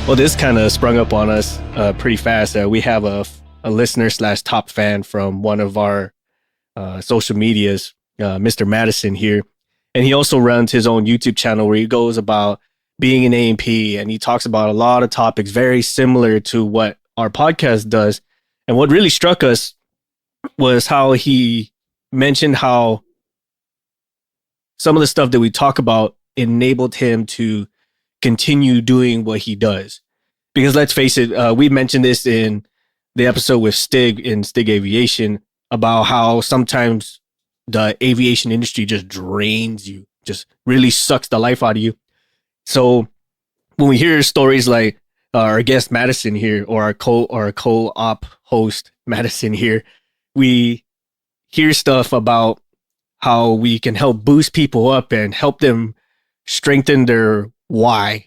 Well, this kind of sprung up on us pretty fast. We have a listener / top fan from one of our social medias, Mr. Madison here. And he also runs his own YouTube channel where he goes about being an AMP, and he talks about a lot of topics very similar to what our podcast does. And what really struck us was how he mentioned how some of the stuff that we talk about enabled him to continue doing what he does. Because let's face it, we mentioned this in the episode with Stig in Stig Aviation about how sometimes the aviation industry just drains you, just really sucks the life out of you. So when we hear stories like our guest Madison here, or our co-op host Madison here, we hear stuff about how we can help boost people up and help them strengthen their why.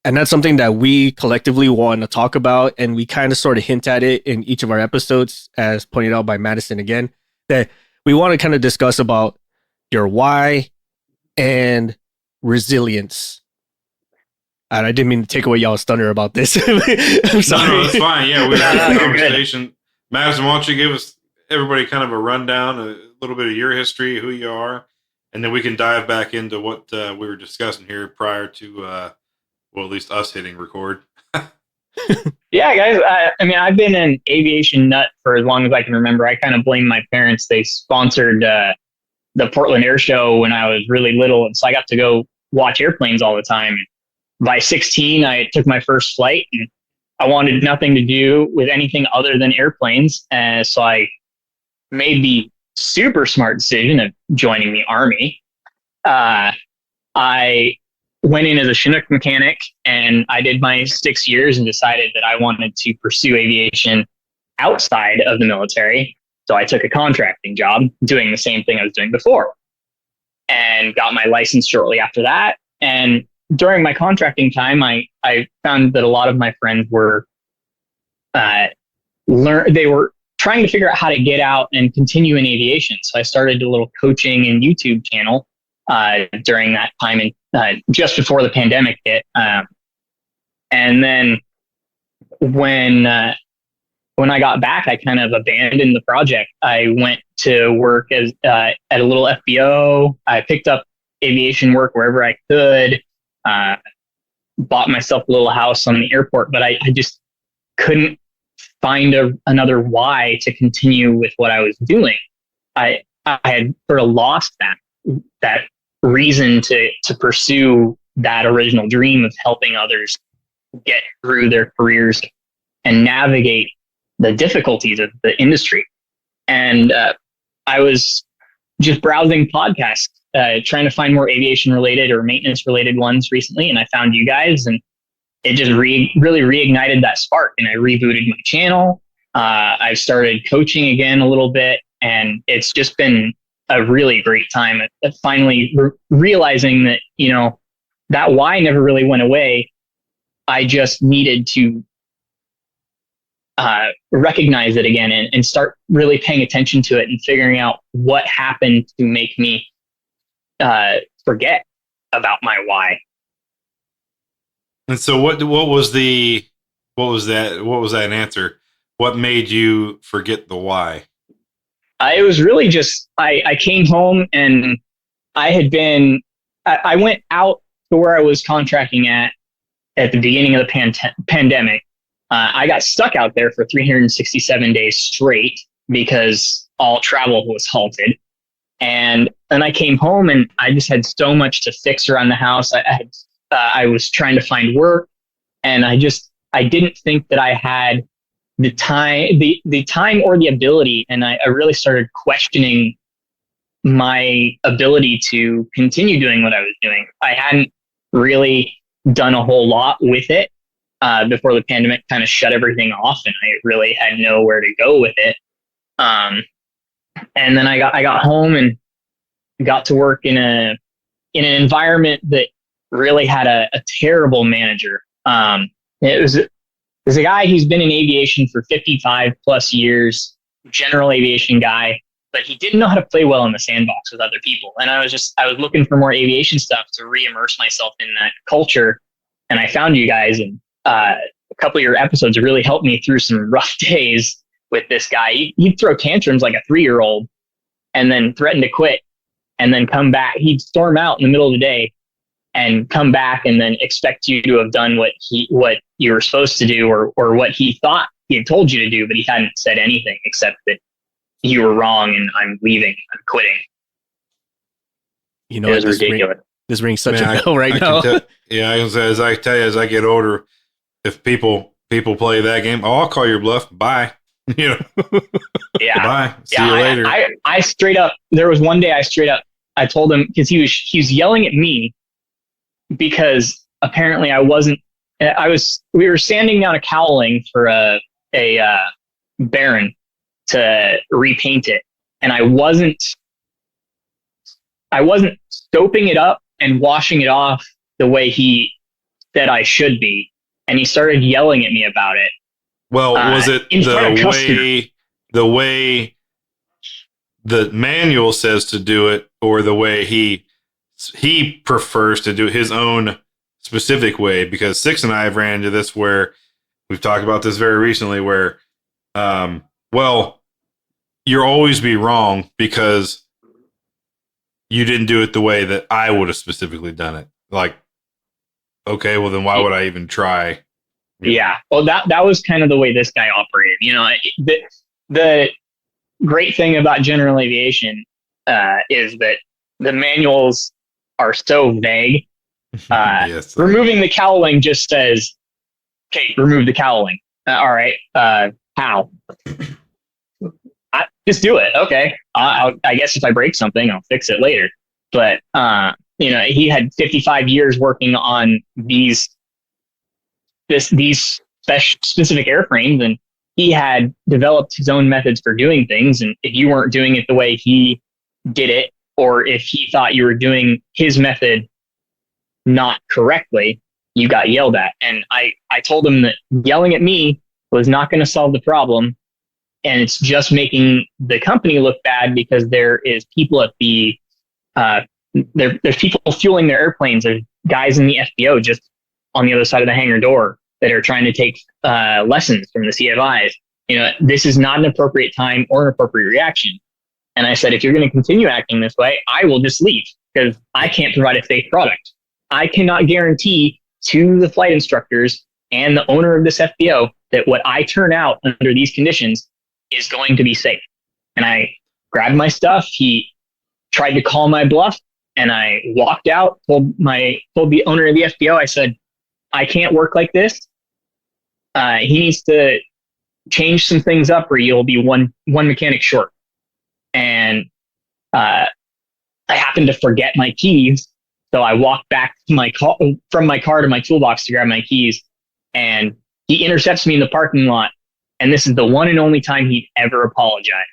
And that's something that we collectively want to talk about. And we kind of sort of hint at it in each of our episodes, as pointed out by Madison again, that we want to kind of discuss about your why and resilience. And I didn't mean to take away y'all's thunder about this. I'm sorry. No, that's fine. Yeah, we had a conversation. Madison, why don't you give us everybody kind of a rundown, a little bit of your history, who you are, and then we can dive back into what we were discussing here prior to well, at least us hitting record. Yeah, guys. I mean, I've been an aviation nut for as long as I can remember. I kind of blame my parents. They sponsored the Portland Air Show when I was really little, and so I got to go watch airplanes all the time. By 16, I took my first flight, and I wanted nothing to do with anything other than airplanes. So I made the super smart decision of joining the Army. I went in as a Chinook mechanic, and I did my 6 years and decided that I wanted to pursue aviation outside of the military. So I took a contracting job doing the same thing I was doing before and got my license shortly after that. And during my contracting time, I found that a lot of my friends were they were trying to figure out how to get out and continue in aviation. So I started a little coaching and YouTube channel during that time, and just before the pandemic hit. And then when I got back, I kind of abandoned the project. I went to work as at a little FBO. I picked up aviation work wherever I could. Bought myself a little house on the airport, but I just couldn't find another why to continue with what I was doing. I had sort of lost that reason to pursue that original dream of helping others get through their careers and navigate the difficulties of the industry. And I was just browsing podcasts, trying to find more aviation related or maintenance related ones recently. And I found you guys, and it just really reignited that spark. And I rebooted my channel. I've started coaching again a little bit, and it's just been a really great time at finally realizing that, you know, that why never really went away. I just needed to recognize it again and start really paying attention to it and figuring out what happened to make me forget about my why. And so what was that answer? What made you forget the why? It was really just, I came home and I went out to where I was contracting at the beginning of the pandemic. I got stuck out there for 367 days straight because all travel was halted. And then I came home and I just had so much to fix around the house. I was trying to find work, and I didn't think that I had the time or the ability. And I really started questioning my ability to continue doing what I was doing. I hadn't really done a whole lot with it before the pandemic kind of shut everything off, and I really had nowhere to go with it. And then I got home and got to work in an environment that really had a terrible manager. There's a guy who's been in aviation for 55 plus years, general aviation guy, but he didn't know how to play well in the sandbox with other people. And I was looking for more aviation stuff to re-immerse myself in that culture. And I found you guys, and a couple of your episodes really helped me through some rough days with this guy. He'd throw tantrums like a 3-year-old and then threaten to quit and then come back. He'd storm out in the middle of the day and come back and then expect you to have done what you were supposed to do, or what he thought he had told you to do, but he hadn't said anything except that you were wrong and I'm leaving, I'm quitting. You know, it was ridiculous. This rings such a bell right now. As I tell you, as I get older, if people play that game, I'll call your bluff. Bye. You know. Yeah. Bye. See you later. I straight up. There was one day I told him, because he was yelling at me because apparently we were sanding down a cowling for a Baron to repaint it, and I wasn't soaping it up and washing it off the way he said I should be, and he started yelling at me about it. Well, was it the way the manual says to do it, or the way he prefers to do it his own specific way? Because Six and I have ran into this where we've talked about this very recently, where, well, you'll always be wrong because you didn't do it the way that I would have specifically done it. Like, okay, well then why would I even try? Yeah. Well, that was kind of the way this guy operated. You know, the great thing about general aviation is that the manuals are so vague. Yes. Removing the cowling just says, okay, remove the cowling. All right. How? Just do it. Okay. I guess if I break something, I'll fix it later. But, you know, he had 55 years working on these specific airframes, and he had developed his own methods for doing things. And if you weren't doing it the way he did it, or if he thought you were doing his method not correctly, you got yelled at. And I told him that yelling at me was not going to solve the problem. And it's just making the company look bad, because there is people at the, there's people fueling their airplanes. There's guys in the FBO just on the other side of the hangar door that are trying to take lessons from the CFIs. You know, this is not an appropriate time or an appropriate reaction. And I said, if you're going to continue acting this way, I will just leave, because I can't provide a safe product. I cannot guarantee to the flight instructors and the owner of this FBO that what I turn out under these conditions is going to be safe. And I grabbed my stuff. He tried to call my bluff, and I walked out, told the owner of the FBO, I said, I can't work like this. He needs to change some things up, or you'll be one mechanic short. And I happened to forget my keys. So I walked back to from my car to my toolbox to grab my keys, and he intercepts me in the parking lot. And this is the one and only time he'd ever apologized.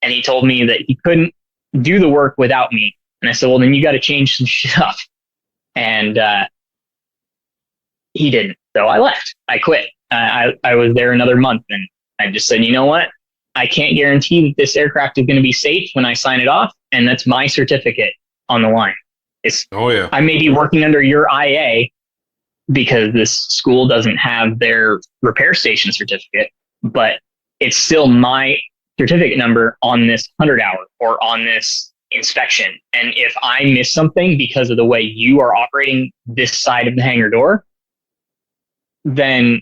And he told me that he couldn't do the work without me. And I said, well, then you got to change some stuff. And he didn't. So I left. I quit. I was there another month, and I just said, you know what? I can't guarantee that this aircraft is going to be safe when I sign it off. And that's my certificate on the line. I may be working under your IA because this school doesn't have their repair station certificate, but it's still my certificate number on this 100-hour or on this inspection. And if I miss something because of the way you are operating this side of the hangar door, then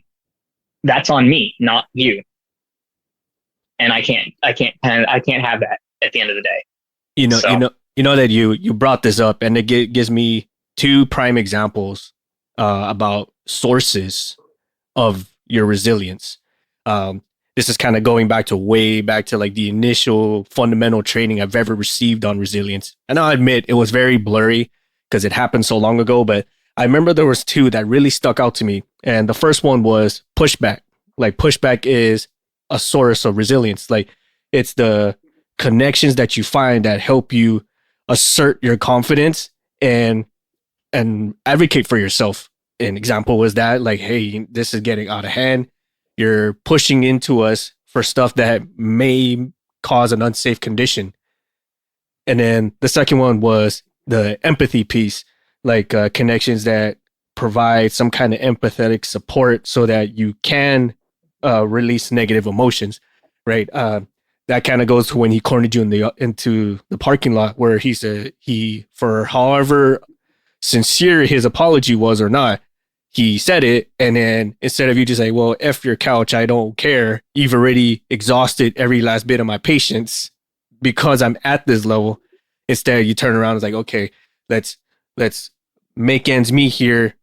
that's on me, not you. And I can't have that at the end of the day. You know that you brought this up, and it gives me two prime examples about sources of your resilience. This is kind of going way back to like the initial fundamental training I've ever received on resilience. And I'll admit it was very blurry because it happened so long ago, but I remember there was two that really stuck out to me. And the first one was pushback. Like, pushback is a source of resilience. Like, it's the connections that you find that help you assert your confidence and advocate for yourself. An example was that, like, hey, this is getting out of hand. You're pushing into us for stuff that may cause an unsafe condition. And then the second one was the empathy piece, like connections that provide some kind of empathetic support so that you can release negative emotions, right? That kind of goes to when he cornered you into the parking lot, where he for however sincere his apology was or not, he said it, and then instead of you just say, well, F your couch, I don't care, you've already exhausted every last bit of my patience because I'm at this level. Instead, you turn around and it's like, okay, let's make ends meet here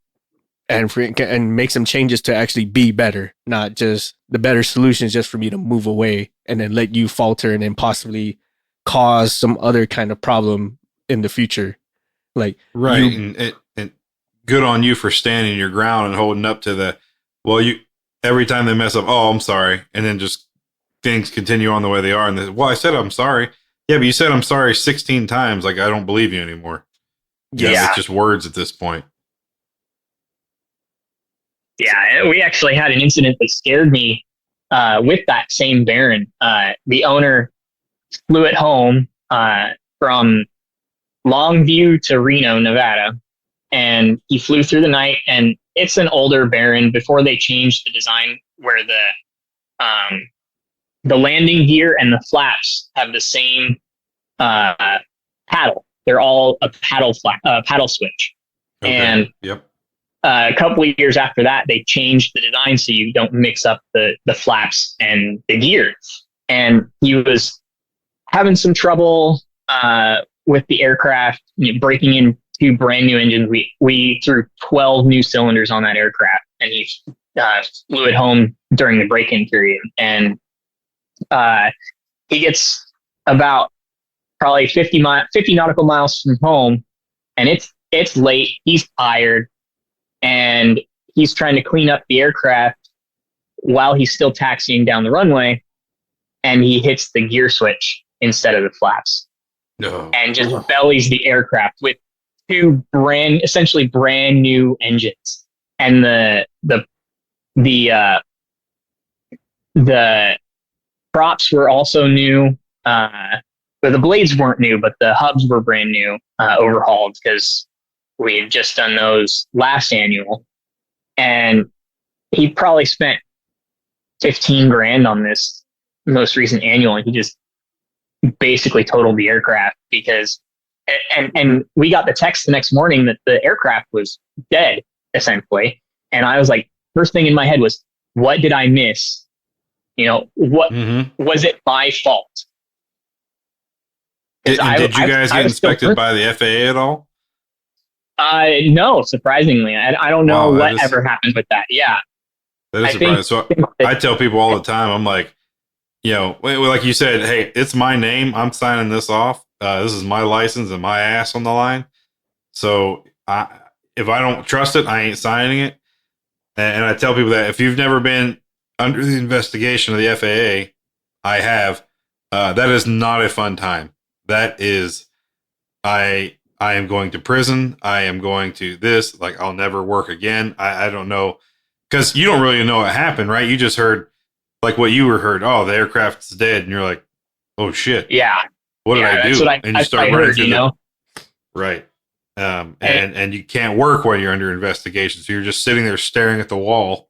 and make some changes to actually be better, not just the better solutions just for me to move away and then let you falter and then possibly cause some other kind of problem in the future. Like, right. And good on you for standing your ground and holding up to every time they mess up, oh, I'm sorry. And then just things continue on the way they are. And I said, I'm sorry. Yeah, but you said I'm sorry 16 times. Like, I don't believe you anymore. Yeah. It's just words at this point. Yeah, we actually had an incident that scared me with that same Baron. The owner flew it home from Longview to Reno, Nevada, and he flew through the night. And it's an older Baron. Before they changed the design, where the landing gear and the flaps have the same paddle. They're all a paddle switch. Okay. And yep. A couple of years after that, they changed the design so you don't mix up the flaps and the gear. And he was having some trouble with the aircraft, breaking into brand new engines. We threw 12 new cylinders on that aircraft, and he flew it home during the break-in period. And he gets about probably 50 nautical miles from home, and it's late. He's tired. And he's trying to clean up the aircraft while he's still taxiing down the runway, and he hits the gear switch instead of the flaps. No. And just bellies the aircraft with two essentially brand new engines. And the props were also new. But the blades weren't new, but the hubs were brand new, overhauled, because we had just done those last annual, and he probably spent $15,000 on this most recent annual, and he just basically totaled the aircraft because, and we got the text the next morning that the aircraft was dead, essentially. And I was like, first thing in my head was, what did I miss? Was it my fault? Did you guys get inspected by the FAA at all? No, surprisingly. I don't know ever happened with that. Yeah. That is surprising. So I tell people all the time, I'm like, like you said, hey, it's my name. I'm signing this off. This is my license and my ass on the line. So if I don't trust it, I ain't signing it. And I tell people that if you've never been under the investigation of the FAA, I have. That is not a fun time. That is, I am going to prison. I am going to this. Like, I'll never work again. I don't know. Because you don't really know what happened, right? You just heard, like what you heard. Oh, the aircraft's dead. And you're like, oh, shit. Yeah. What did I do? And you start running through right. And you can't work while you're under investigation. So you're just sitting there staring at the wall.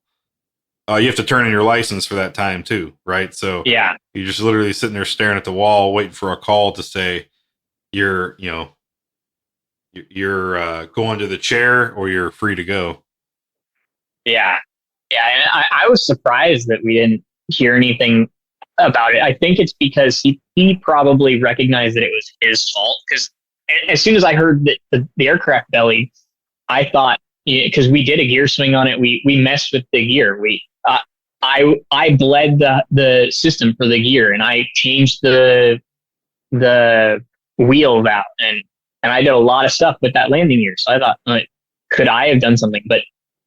You have to turn in your license for that time too, right? So yeah, you're just literally sitting there staring at the wall, waiting for a call to say you're going to the chair or you're free to go. Yeah. Yeah. And I was surprised that we didn't hear anything about it. I think it's because he probably recognized that it was his fault. Because as soon as I heard that the aircraft belly, I thought, because we did a gear swing on it, we messed with the gear. I bled the system for the gear, and I changed the wheel valve, and I did a lot of stuff with that landing gear. So I thought, could I have done something? But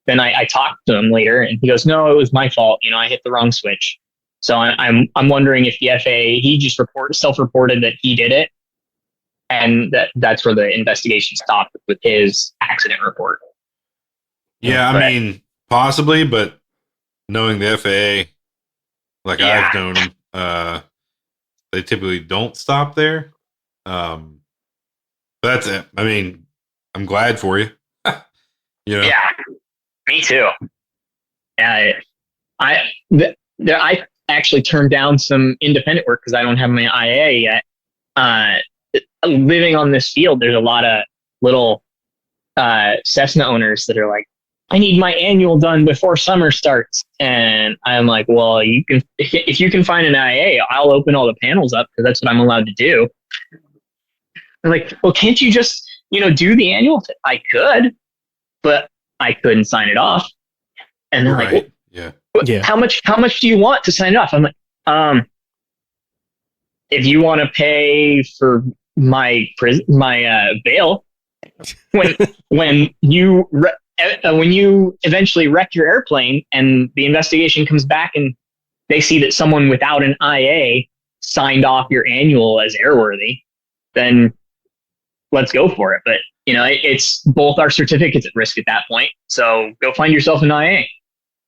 then I talked to him later, and he goes, "No, it was my fault. I hit the wrong switch." So I'm wondering if the FAA, he just self-reported that he did it, and that's where the investigation stopped with his accident report. Yeah, I mean, possibly, but knowing the FAA, like I've known them, they typically don't stop there. That's it. I mean, I'm glad for you. You know? Yeah, me too. Uh, I actually turned down some independent work because I don't have my IA yet. Uh, Living on this field, there's a lot of little Cessna owners that are like, I need my annual done before summer starts. And I'm like, well, you can, if you can find an IA, I'll open all the panels up because that's what I'm allowed to do. I'm like, well, can't you just, do the annual? I could, but I couldn't sign it off. And they're like, well, Right. Yeah. Yeah. how much do you want to sign it off? I'm like, if you want to pay for my bail, when when you when you eventually wreck your airplane and the investigation comes back and they see that someone without an IA signed off your annual as airworthy, then let's go for it. But it's both our certificates at risk at that point. So go find yourself an IA.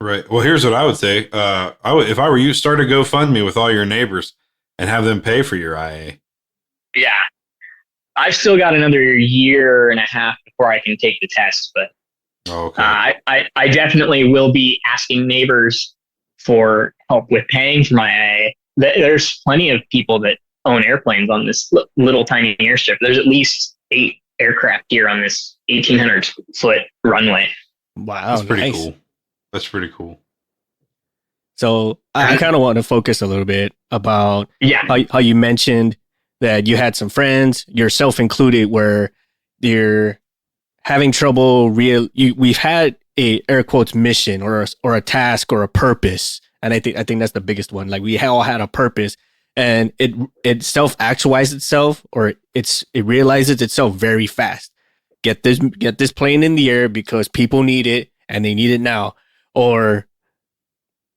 Right. Well, here's what I would say. I would, if I were you, start a GoFundMe with all your neighbors and have them pay for your IA. Yeah, I've still got another year and a half before I can take the test, but Okay. I definitely will be asking neighbors for help with paying for my IA. There's plenty of people that own airplanes on this little tiny airstrip. There's at least 8 aircraft here on this 1,800-foot runway. Wow. That's pretty Nice. cool. That's pretty cool. So I kind of want to focus a little bit about how you mentioned that you had some friends, yourself included, where you're having trouble we've had a air quotes mission or a task or a purpose, and I think that's the biggest one. Like we all had a purpose, and it self actualized itself, or it realizes itself very fast. Get this plane in the air because people need it and they need it now, or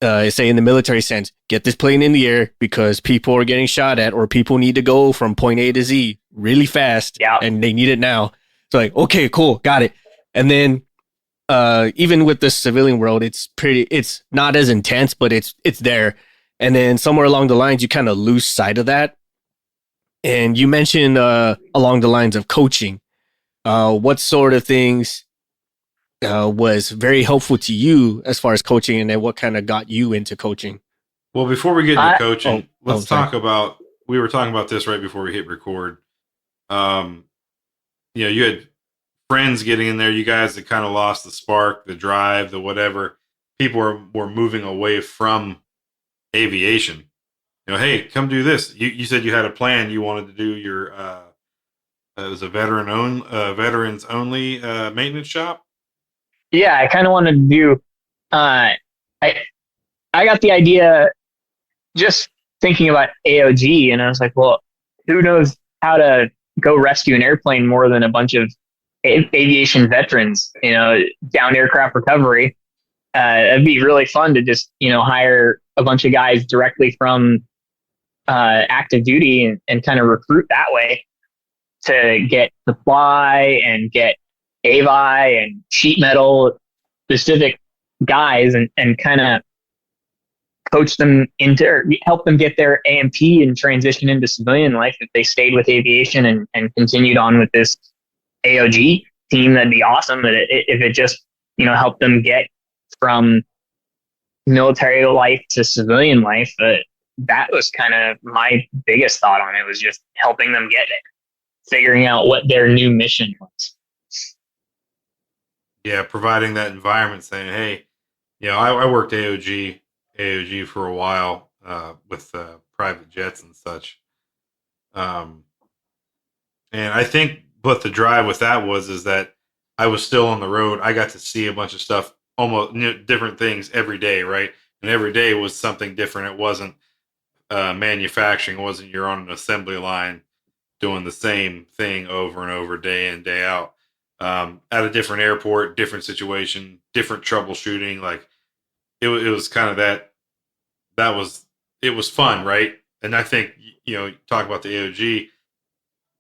say in the military sense, get this plane in the air because people are getting shot at or people need to go from point A to Z really fast and they need it now. So like, okay, cool, got it. And then even with the civilian world, it's not as intense, but it's there. And then somewhere along the lines, you kind of lose sight of that. And you mentioned along the lines of coaching. What sort of things was very helpful to you as far as coaching, and then what kind of got you into coaching? Well, before we get into coaching, let's sorry. talk about, we were talking about this right before we hit record. You had friends getting in there, you guys that kind of lost the spark, the drive, the whatever. People were moving away from aviation. Hey, come do this. You said you had a plan. You wanted to do your it was a veterans only maintenance shop. Yeah, I kind of wanted to do. I got the idea just thinking about AOG, and I was like, well, who knows how to go rescue an airplane more than a bunch of aviation veterans? Down aircraft recovery. It'd be really fun to just hire a bunch of guys directly from active duty and kind of recruit that way to get supply and get AVI and sheet metal specific guys and kind of coach them into or help them get their AMT and transition into civilian life if they stayed with aviation and continued on with this AOG team. That'd be awesome. But if it just helped them get from military life to civilian life, that was kind of my biggest thought on it, was just helping them get it, figuring out what their new mission was. Yeah, providing that environment, saying, hey, I worked AOG for a while with private jets and such. And I think what the drive with that is that I was still on the road. I got to see a bunch of stuff, almost different things every day, right? And every day was something different. It wasn't manufacturing. It wasn't you're on an assembly line doing the same thing over and over, day in, day out. At a different airport, different situation, different troubleshooting. Like it was kind of it was fun, right? And I think, talk about the AOG,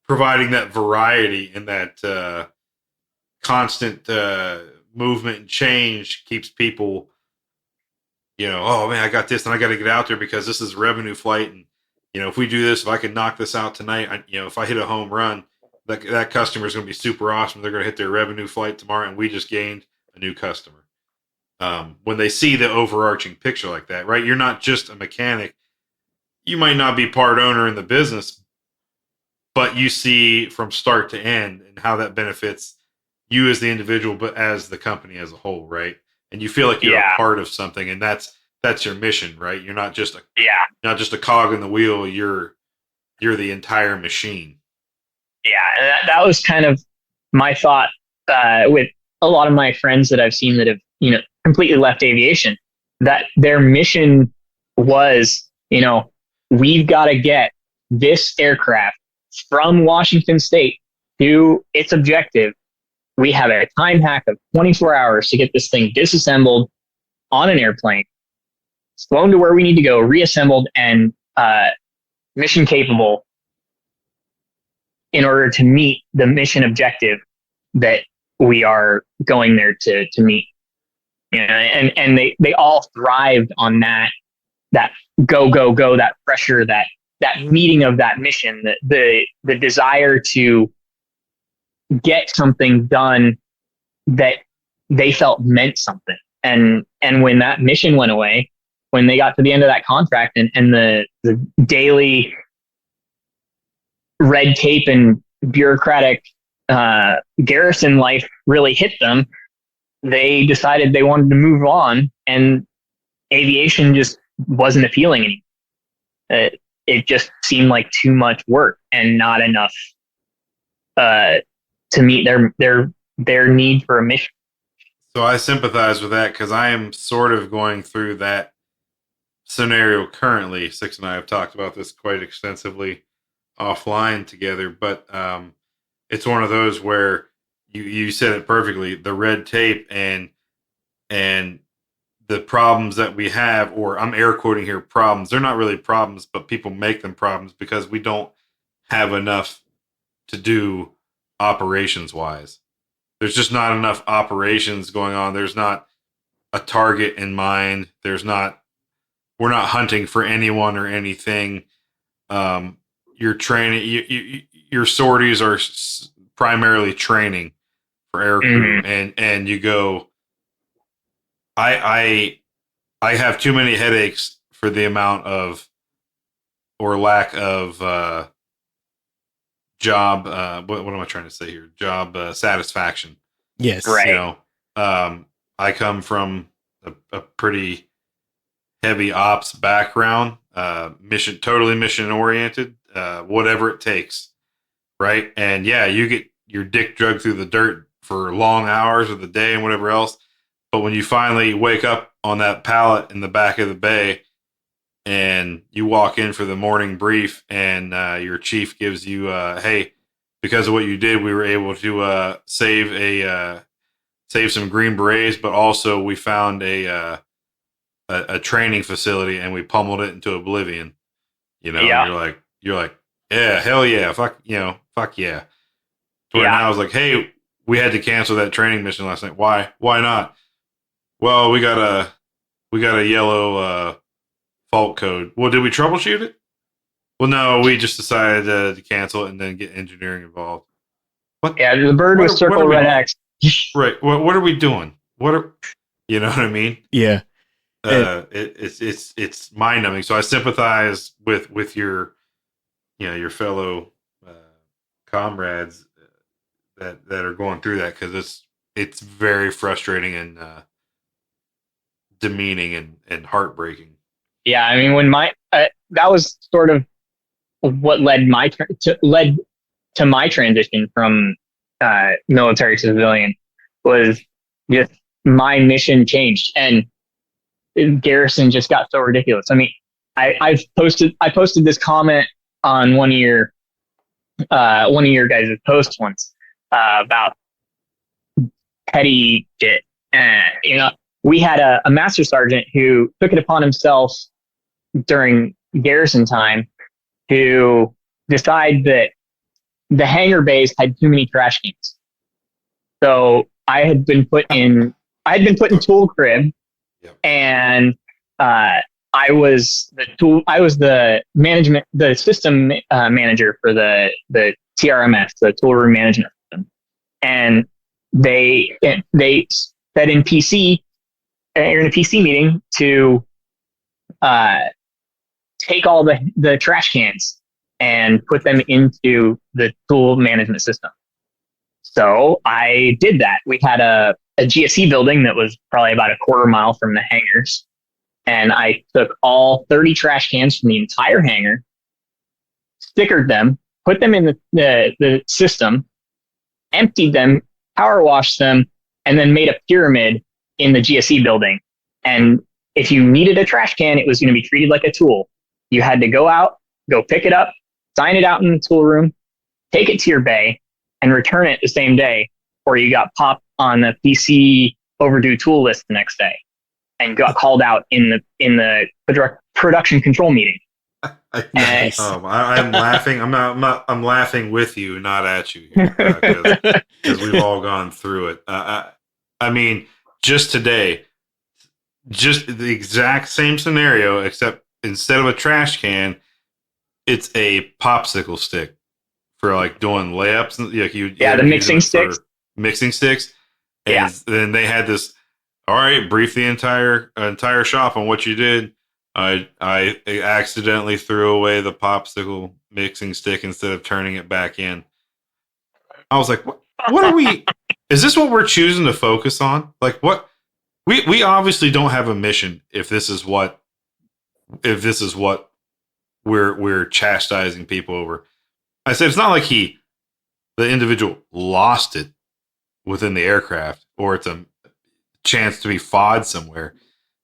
providing that variety and that constant movement and change keeps people, oh man, I got this and I got to get out there because this is a revenue flight. And, if we do this, if I can knock this out tonight, if I hit a home run, that customer is going to be super awesome. They're going to hit their revenue flight tomorrow, and we just gained a new customer. When they see the overarching picture like that, right? You're not just a mechanic. You might not be part owner in the business, but you see from start to end and how that benefits you as the individual, but as the company as a whole, right? And you feel like you're a part of something, and that's your mission, right? You're not just a cog in the wheel. You're the entire machine. Yeah, and that was kind of my thought with a lot of my friends that I've seen that have, completely left aviation, that their mission was, we've got to get this aircraft from Washington State to its objective. We have a time hack of 24 hours to get this thing disassembled on an airplane, flown to where we need to go, reassembled, and mission capable in order to meet the mission objective that we are going there to meet. And they all thrived on that go, that pressure, that meeting of that mission, the desire to get something done that they felt meant something. And when that mission went away, when they got to the end of that contract and the daily red tape and bureaucratic garrison life really hit them, they decided they wanted to move on, and aviation just wasn't appealing anymore. It just seemed like too much work and not enough to meet their need for a mission. So I sympathize with that because I am sort of going through that scenario currently. Six and I have talked about this quite extensively offline together, but it's one of those where you said it perfectly, the red tape and the problems that we have, or I'm air quoting here, problems. They're not really problems, but people make them problems because we don't have enough to do operations wise. There's just not enough operations going on. There's not a target in mind. We're not hunting for anyone or anything. Your training, your sorties are primarily training for air crew, and you go, I have too many headaches for the amount of or lack of job. What am I trying to say here? Job satisfaction. Yes, right. I come from a pretty heavy ops background, totally mission oriented, whatever it takes, right? And yeah, you get your dick dragged through the dirt for long hours of the day and whatever else. But when you finally wake up on that pallet in the back of the bay and you walk in for the morning brief and your chief gives you, hey, because of what you did, we were able to save some Green Berets, but also we found a training facility and we pummeled it into oblivion. Yeah. You're like, yeah, hell yeah, fuck yeah. So now I was like, hey, we had to cancel that training mission last night. Why not? Well, we got a yellow fault code. Well, did we troubleshoot it? Well, no, we just decided to cancel it and then get engineering involved. What? Yeah, the bird with circle red X. Right. What are we doing? You know what I mean? Yeah. It's mind numbing. So I sympathize with your fellow comrades that are going through that, because it's very frustrating and demeaning and heartbreaking. Yeah, I mean, when that was sort of what led to my transition from military to civilian, was just my mission changed, and garrison just got so ridiculous. I mean, I posted this comment on one of your guys' posts once about petty shit. And we had a master sergeant who took it upon himself during garrison time to decide that the hangar bays had too many trash cans. So I had been put in tool crib. Yep. And I was the system manager for the TRMS, the tool room management system. And they that in PC, you're in a PC meeting to take all the trash cans and put them into the tool management system. So I did that. We had a GSE building that was probably about a quarter mile from the hangars. And I took all 30 trash cans from the entire hangar, stickered them, put them in the system, emptied them, power washed them, and then made a pyramid in the GSE building. And if you needed a trash can, it was going to be treated like a tool. You had to go out, go pick it up, sign it out in the tool room, take it to your bay, and return it the same day, or you got popped on the PC overdue tool list the next day and got called out in the production control meeting. Nice. I'm laughing. I'm laughing with you, not at you, because we've all gone through it. I mean, just today, just the exact same scenario, except instead of a trash can, it's a popsicle stick for like doing layups. The mixing sticks. Mixing sticks. And then they had this. All right, brief the entire shop on what you did. I accidentally threw away the popsicle mixing stick instead of turning it back in. I was like, what are we? Is this what we're choosing to focus on? Like, what? We obviously don't have a mission if this is what we're chastising people over. I said it's not like the individual lost it within the aircraft, or it's a chance to be FOD somewhere.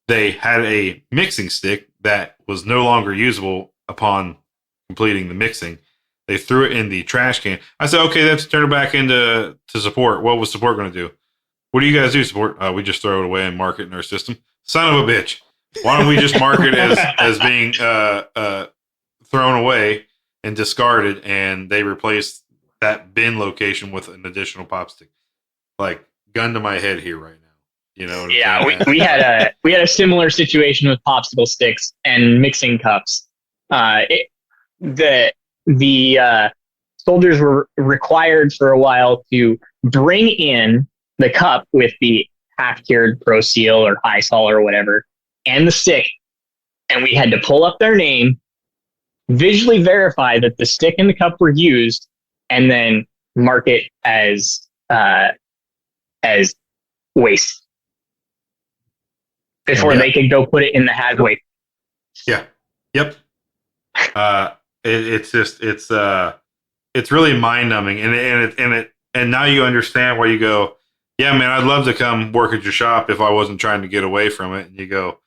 They had a mixing stick that was no longer usable upon completing the mixing. They threw it in the trash can. I said, okay, let's turn it back into support. What was support going to do? What do you guys do, support? We just throw it away and mark it in our system. Son of a bitch. Why don't we just mark it as being thrown away and discarded, and they replaced that bin location with an additional pop stick? Like, gun to my head here right now. You know? We had a similar situation with popsicle sticks and mixing cups. The soldiers were required for a while to bring in the cup with the half-cured Pro Seal or High Sol or whatever, and the stick, and we had to pull up their name, visually verify that the stick and the cup were used, and then mark it as waste before they could go put it in the hag waste. Yeah. Yep. It's really mind numbing, and now you understand why you go, yeah, man, I'd love to come work at your shop if I wasn't trying to get away from it. And you go,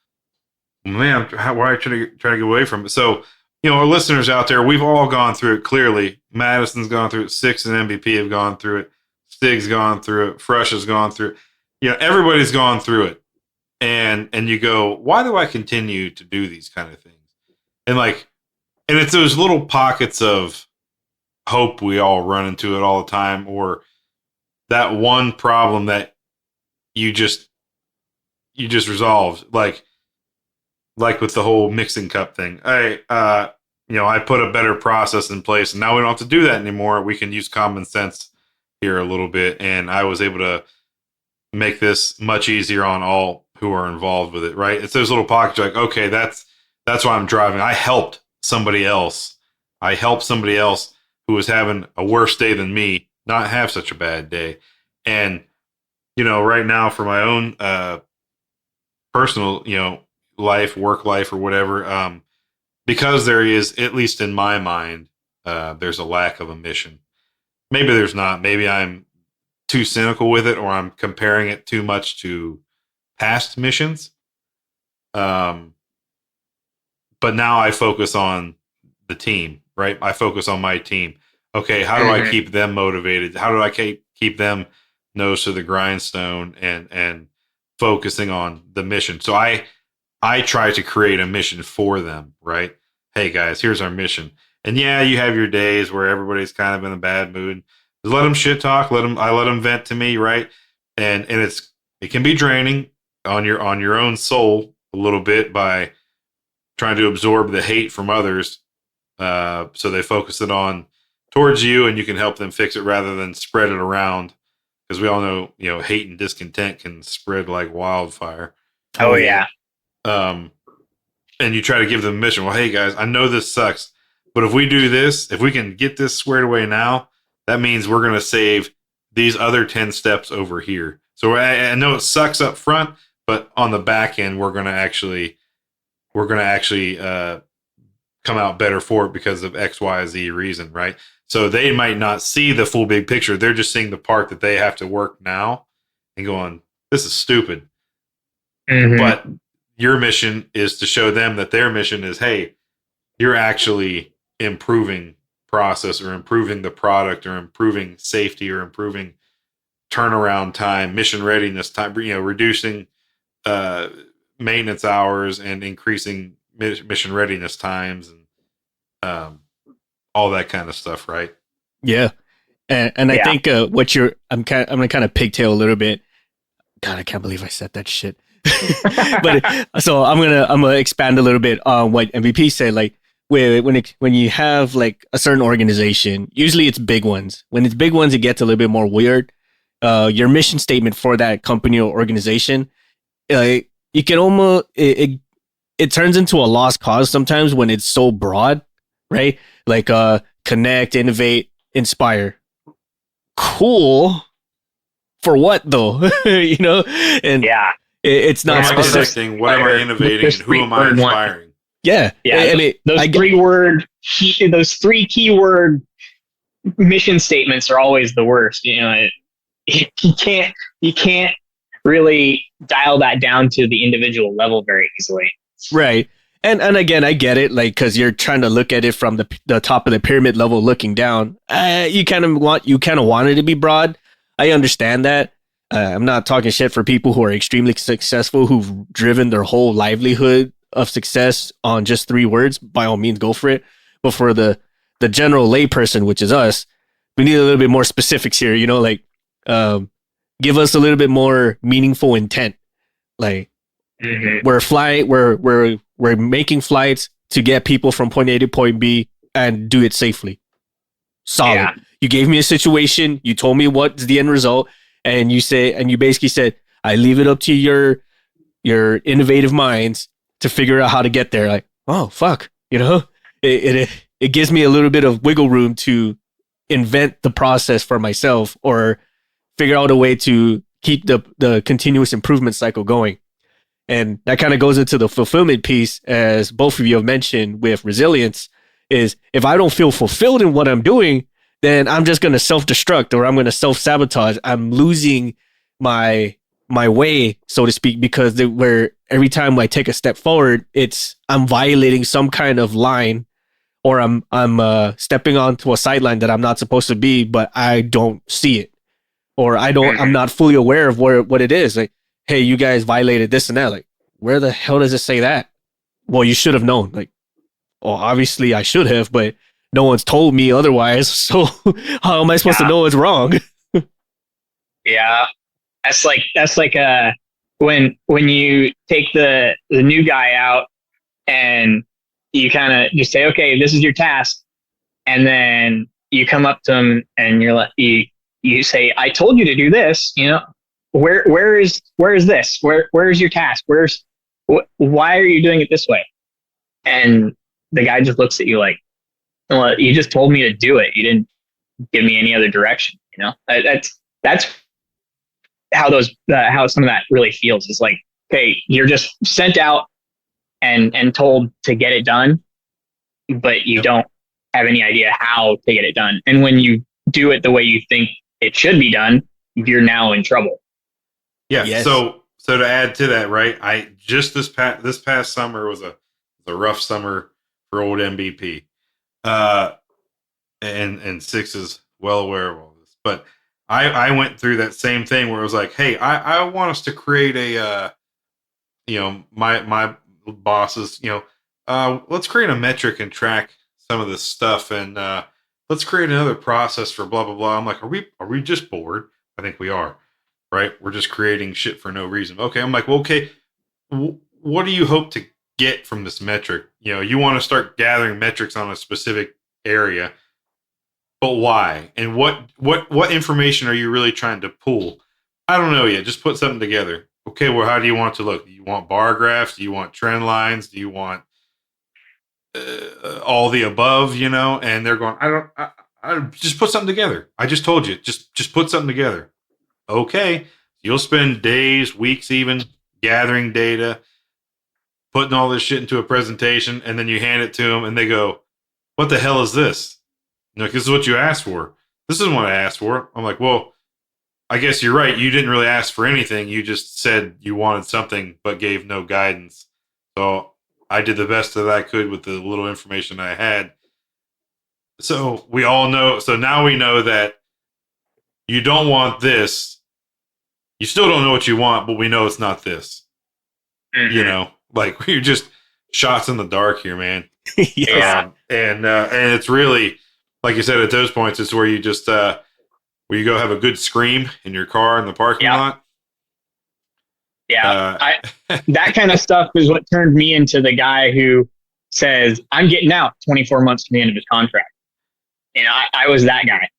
man, why are you trying to get away from it? So, our listeners out there, we've all gone through it. Clearly, Madison's gone through it. Six and MVP have gone through it. Stig's gone through it. Fresh has gone through it. Everybody's gone through it. And you go, why do I continue to do these kind of things? And it's those little pockets of hope we all run into it all the time, or that one problem that you just resolved, like with the whole mixing cup thing. I put a better process in place, and now we don't have to do that anymore. We can use common sense here a little bit, and I was able to make this much easier on all who are involved with it. Right? It's those little pockets. Like, okay, that's why I'm driving. I helped somebody else. Who was having a worse day than me not have such a bad day. And, right now for my own personal, life, work life or whatever, because there is, at least in my mind, there's a lack of a mission. Maybe there's not. Maybe I'm too cynical with it, or I'm comparing it too much to past missions. But now I focus on the team, right? I focus on my team. Okay, how do I keep them motivated? How do I keep them nose to the grindstone and focusing on the mission? So I try to create a mission for them, right? Hey guys, here's our mission. And yeah, you have your days where everybody's kind of in a bad mood. Just let them shit talk. I let them vent to me, right? And it can be draining on your own soul a little bit by trying to absorb the hate from others. So they focus it on towards you, and you can help them fix it rather than spread it around. because we all know, hate and discontent can spread like wildfire. Oh yeah. And you try to give them a mission. Well, hey guys, I know this sucks, but if we do this, if we can get this squared away now, that means we're going to save these other 10 steps over here. So I know it sucks up front, but on the back end, we're going to actually come out better for it because of X, Y, Z reason, right? So they might not see the full big picture. They're just seeing the part that they have to work now and going, this is stupid. Mm-hmm. But your mission is to show them that their mission is, hey, you're actually improving process or improving the product or improving safety or improving turnaround time, mission readiness time, reducing maintenance hours and increasing mission readiness times and all that kind of stuff, right? Yeah. And I think I'm gonna kind of pigtail a little bit. God, I can't believe I said that shit. But so I'm gonna expand a little bit on what MVP said. Like when you have like a certain organization, usually it's big ones. When it's big ones, it gets a little bit more weird. Your mission statement for that company or organization, you can almost it turns into a lost cause sometimes when it's so broad, right? Like connect, innovate, inspire. Cool. For what though? And it's not specific. What am I innovating? And who am I inspiring? Yeah. Those three keyword mission statements are always the worst. You can't really dial that down to the individual level very easily. Right. And again, I get it, like, because you're trying to look at it from the top of the pyramid level looking down. You kind of want it to be broad. I understand that. I'm not talking shit for people who are extremely successful, who've driven their whole livelihood of success on just 3 words. By all means, go for it. But for the general layperson, which is us, we need a little bit more specifics here. Give us a little bit more meaningful intent. Like, we're making flights to get people from point A to point B and do it safely. Solid. Yeah. You gave me a situation. You told me what's the end result, and you basically said, I leave it up to your innovative minds to figure out how to get there. Like, oh fuck, it gives me a little bit of wiggle room to invent the process for myself or figure out a way to keep the continuous improvement cycle going. And that kind of goes into the fulfillment piece, as both of you have mentioned with resilience, is if I don't feel fulfilled in what I'm doing, then I'm just going to self-destruct or I'm going to self-sabotage. I'm losing my way, so to speak, because where every time I take a step forward, I'm violating some kind of line, or I'm stepping onto a sideline that I'm not supposed to be, but I don't see it, or I'm not fully aware of what it is. Like, hey, you guys violated this and that. Like, where the hell does it say that? Well, you should have known. Like, well, obviously I should have, but no one's told me otherwise. So how am I supposed to know it's wrong? Yeah. That's like when you take the new guy out and you kind of just say, okay, this is your task. And then you come up to him and you're like, you say, I told you to do this, where is this? Where is your task? Why are you doing it this way? And the guy just looks at you like, well, you just told me to do it. You didn't give me any other direction. That's how some of that really feels. It's like, okay, you're just sent out and told to get it done, but you don't have any idea how to get it done. And when you do it the way you think it should be done, you're now in trouble. Yeah. Yes. So to add to that, right? I just this past summer was a rough summer for old MVP. And Six is well aware of all this, but I went through that same thing where it was like, hey, I want us to create a, my bosses, let's create a metric and track some of this stuff, and let's create another process for blah blah blah. I'm like, are we just bored? I think we are, right? We're just creating shit for no reason. Okay, I'm like, well, okay, what do you hope to get from this metric? You want to start gathering metrics on a specific area. but why? And what information are you really trying to pull? I don't know yet. Just put something together. Okay, well, how do you want it to look? Do you want bar graphs? Do you want trend lines? Do you want all the above? And they're going, I just put something together. I just told you, just put something together. Okay, you'll spend days, weeks, even gathering data, putting all this shit into a presentation, and then you hand it to them, and they go, "What the hell is this?" Like, this is what you asked for. This isn't what I asked for. I'm like, well, I guess you're right. You didn't really ask for anything. You just said you wanted something, but gave no guidance. So I did the best that I could with the little information I had. So we all know. So now we know that you don't want this. You still don't know what you want, but we know it's not this. Mm-hmm. Like we're just shots in the dark here, man. Yeah. And it's really, like you said, at those points, it's where you just where you go have a good scream in your car in the parking lot. Yeah, that kind of stuff is what turned me into the guy who says, "I'm getting out 24 months from the end of his contract." I was that guy.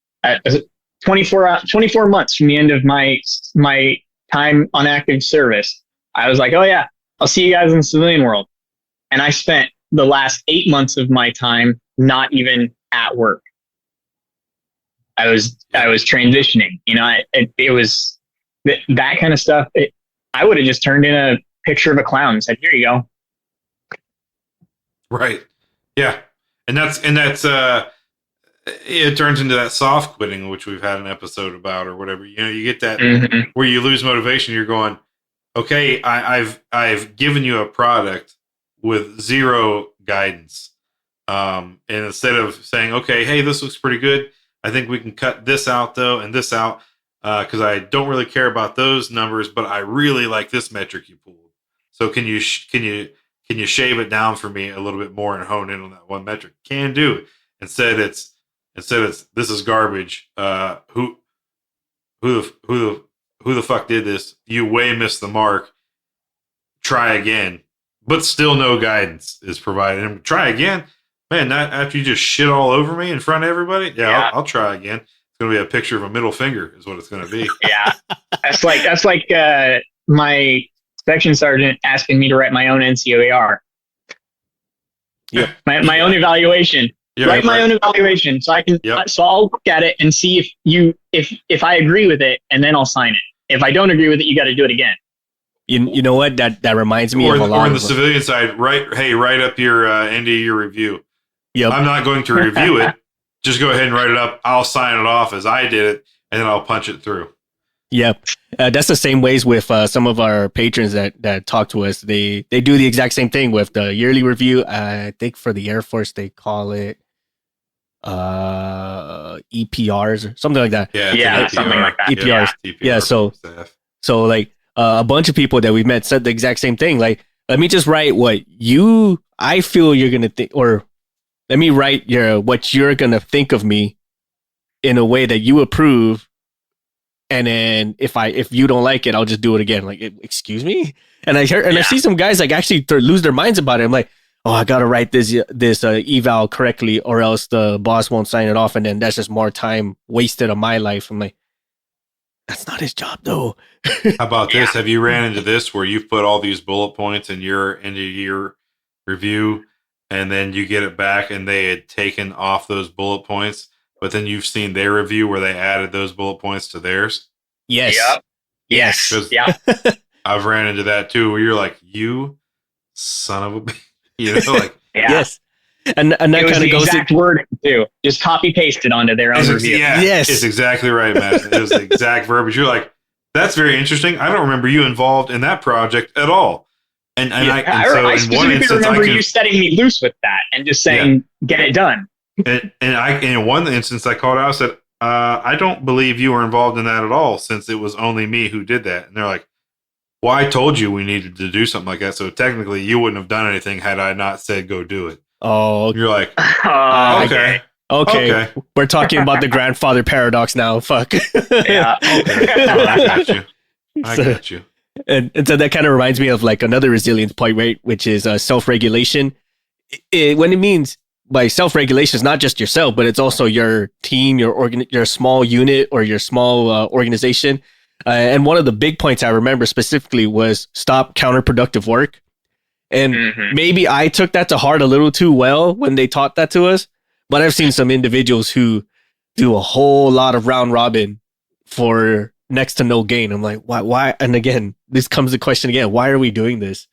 24 months from the end of my time on active service, I was like, "Oh yeah, I'll see you guys in the civilian world." And I spent the last 8 months of my time not even at work. I was transitioning. It was that kind of stuff. I would have just turned in a picture of a clown and said, "Here you go." Right. Yeah. And that's it turns into that soft quitting, which we've had an episode about or whatever. You get that where you lose motivation. You're going, okay, I've given you a product with zero guidance. And instead of saying, okay, hey, this looks pretty good, I think we can cut this out though, and this out, because I don't really care about those numbers, but I really like this metric you pulled. So can you shave it down for me a little bit more and hone in on that one metric? Can do. Instead it's this is garbage. Who the fuck did this? You way missed the mark. Try again, but still no guidance is provided. And try again, man. Not after you just shit all over me in front of everybody. Yeah. I'll try again. It's gonna be a picture of a middle finger, is what it's gonna be. Yeah, that's like my section sergeant asking me to write my own NCOER. Yeah, my own evaluation. Write my own evaluation, so I can. So I'll look at it and see if I agree with it, and then I'll sign it. If I don't agree with it, you got to do it again. You know what? That reminds me of a lot. Or on the civilian side, write up your end of your review. Yep. I'm not going to review it. Just go ahead and write it up. I'll sign it off as I did it, and then I'll punch it through. Yep. That's the same ways with some of our patrons that talk to us. They do the exact same thing with the yearly review. I think for the Air Force, they call it EPRs or something like that. Yeah, something like that. EPRs. Yeah. So like a bunch of people that we've met said the exact same thing. Like, let me just write what I feel you're going to think, or let me write what you're going to think of me in a way that you approve. And then if you don't like it, I'll just do it again. Like, excuse me. And I see some guys like actually lose their minds about it. I'm like, oh, I got to write this eval correctly or else the boss won't sign it off. And then that's just more time wasted of my life. I'm like, that's not his job though. How about this? Have you ran into this where you've put all these bullet points in your end of year review and then you get it back and they had taken off those bullet points, but then you've seen their review where they added those bullet points to theirs? Yes. Yep. Yes. Yeah. I've ran into that too, where you're like, you son of a bitch. Like, yes. And that kind of goes exact wording too. Just copy paste it onto their own review. Yeah, yes, it's exactly right, Matt. It was the exact verbiage. You're like, that's very interesting. I don't remember you involved in that project at all. And I specifically remember you setting me loose with that and just saying, get it done. And in one instance, I called out and said, I don't believe you were involved in that at all, since it was only me who did that. And they're like, well, I told you we needed to do something like that. So technically, you wouldn't have done anything had I not said go do it. Oh, you're like, okay. We're talking about the grandfather paradox now. Fuck. Yeah. I got you. And so that kind of reminds me of like another resilience point, right? Which is self-regulation. When it means by self-regulation is not just yourself, but it's also your team, your small unit or your small organization. And one of the big points I remember specifically was stop counterproductive work. And maybe I took that to heart a little too well when they taught that to us. But I've seen some individuals who do a whole lot of round robin for next to no gain. I'm like, why? And again, this comes the question again, why are we doing this?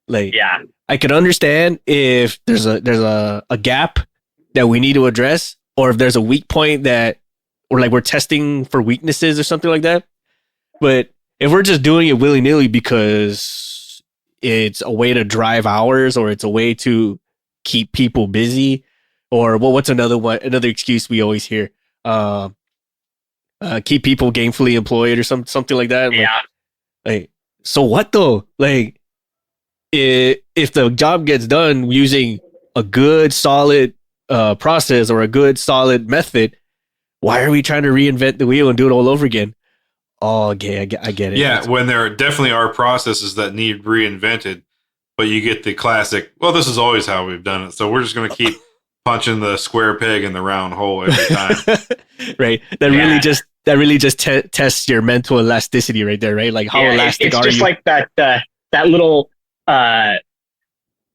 Like, Yeah. I could understand if there's a gap that we need to address, or if there's a weak point that, or like we're testing for weaknesses or something like that. But if we're just doing it willy nilly because it's a way to drive hours, or it's a way to keep people busy, or what's another excuse we always hear? Keep people gainfully employed or something like that. Yeah. Like, so what though? Like, if the job gets done using a good solid process or a good solid method, why are we trying to reinvent the wheel and do it all over again? Oh, okay, I get it. Yeah, when there definitely are processes that need reinvented, but you get the classic, well, this is always how we've done it, so we're just going to keep punching the square peg in the round hole every time. Right. That really just tests your mental elasticity right there, right? Like how elastic are you? It's just like that little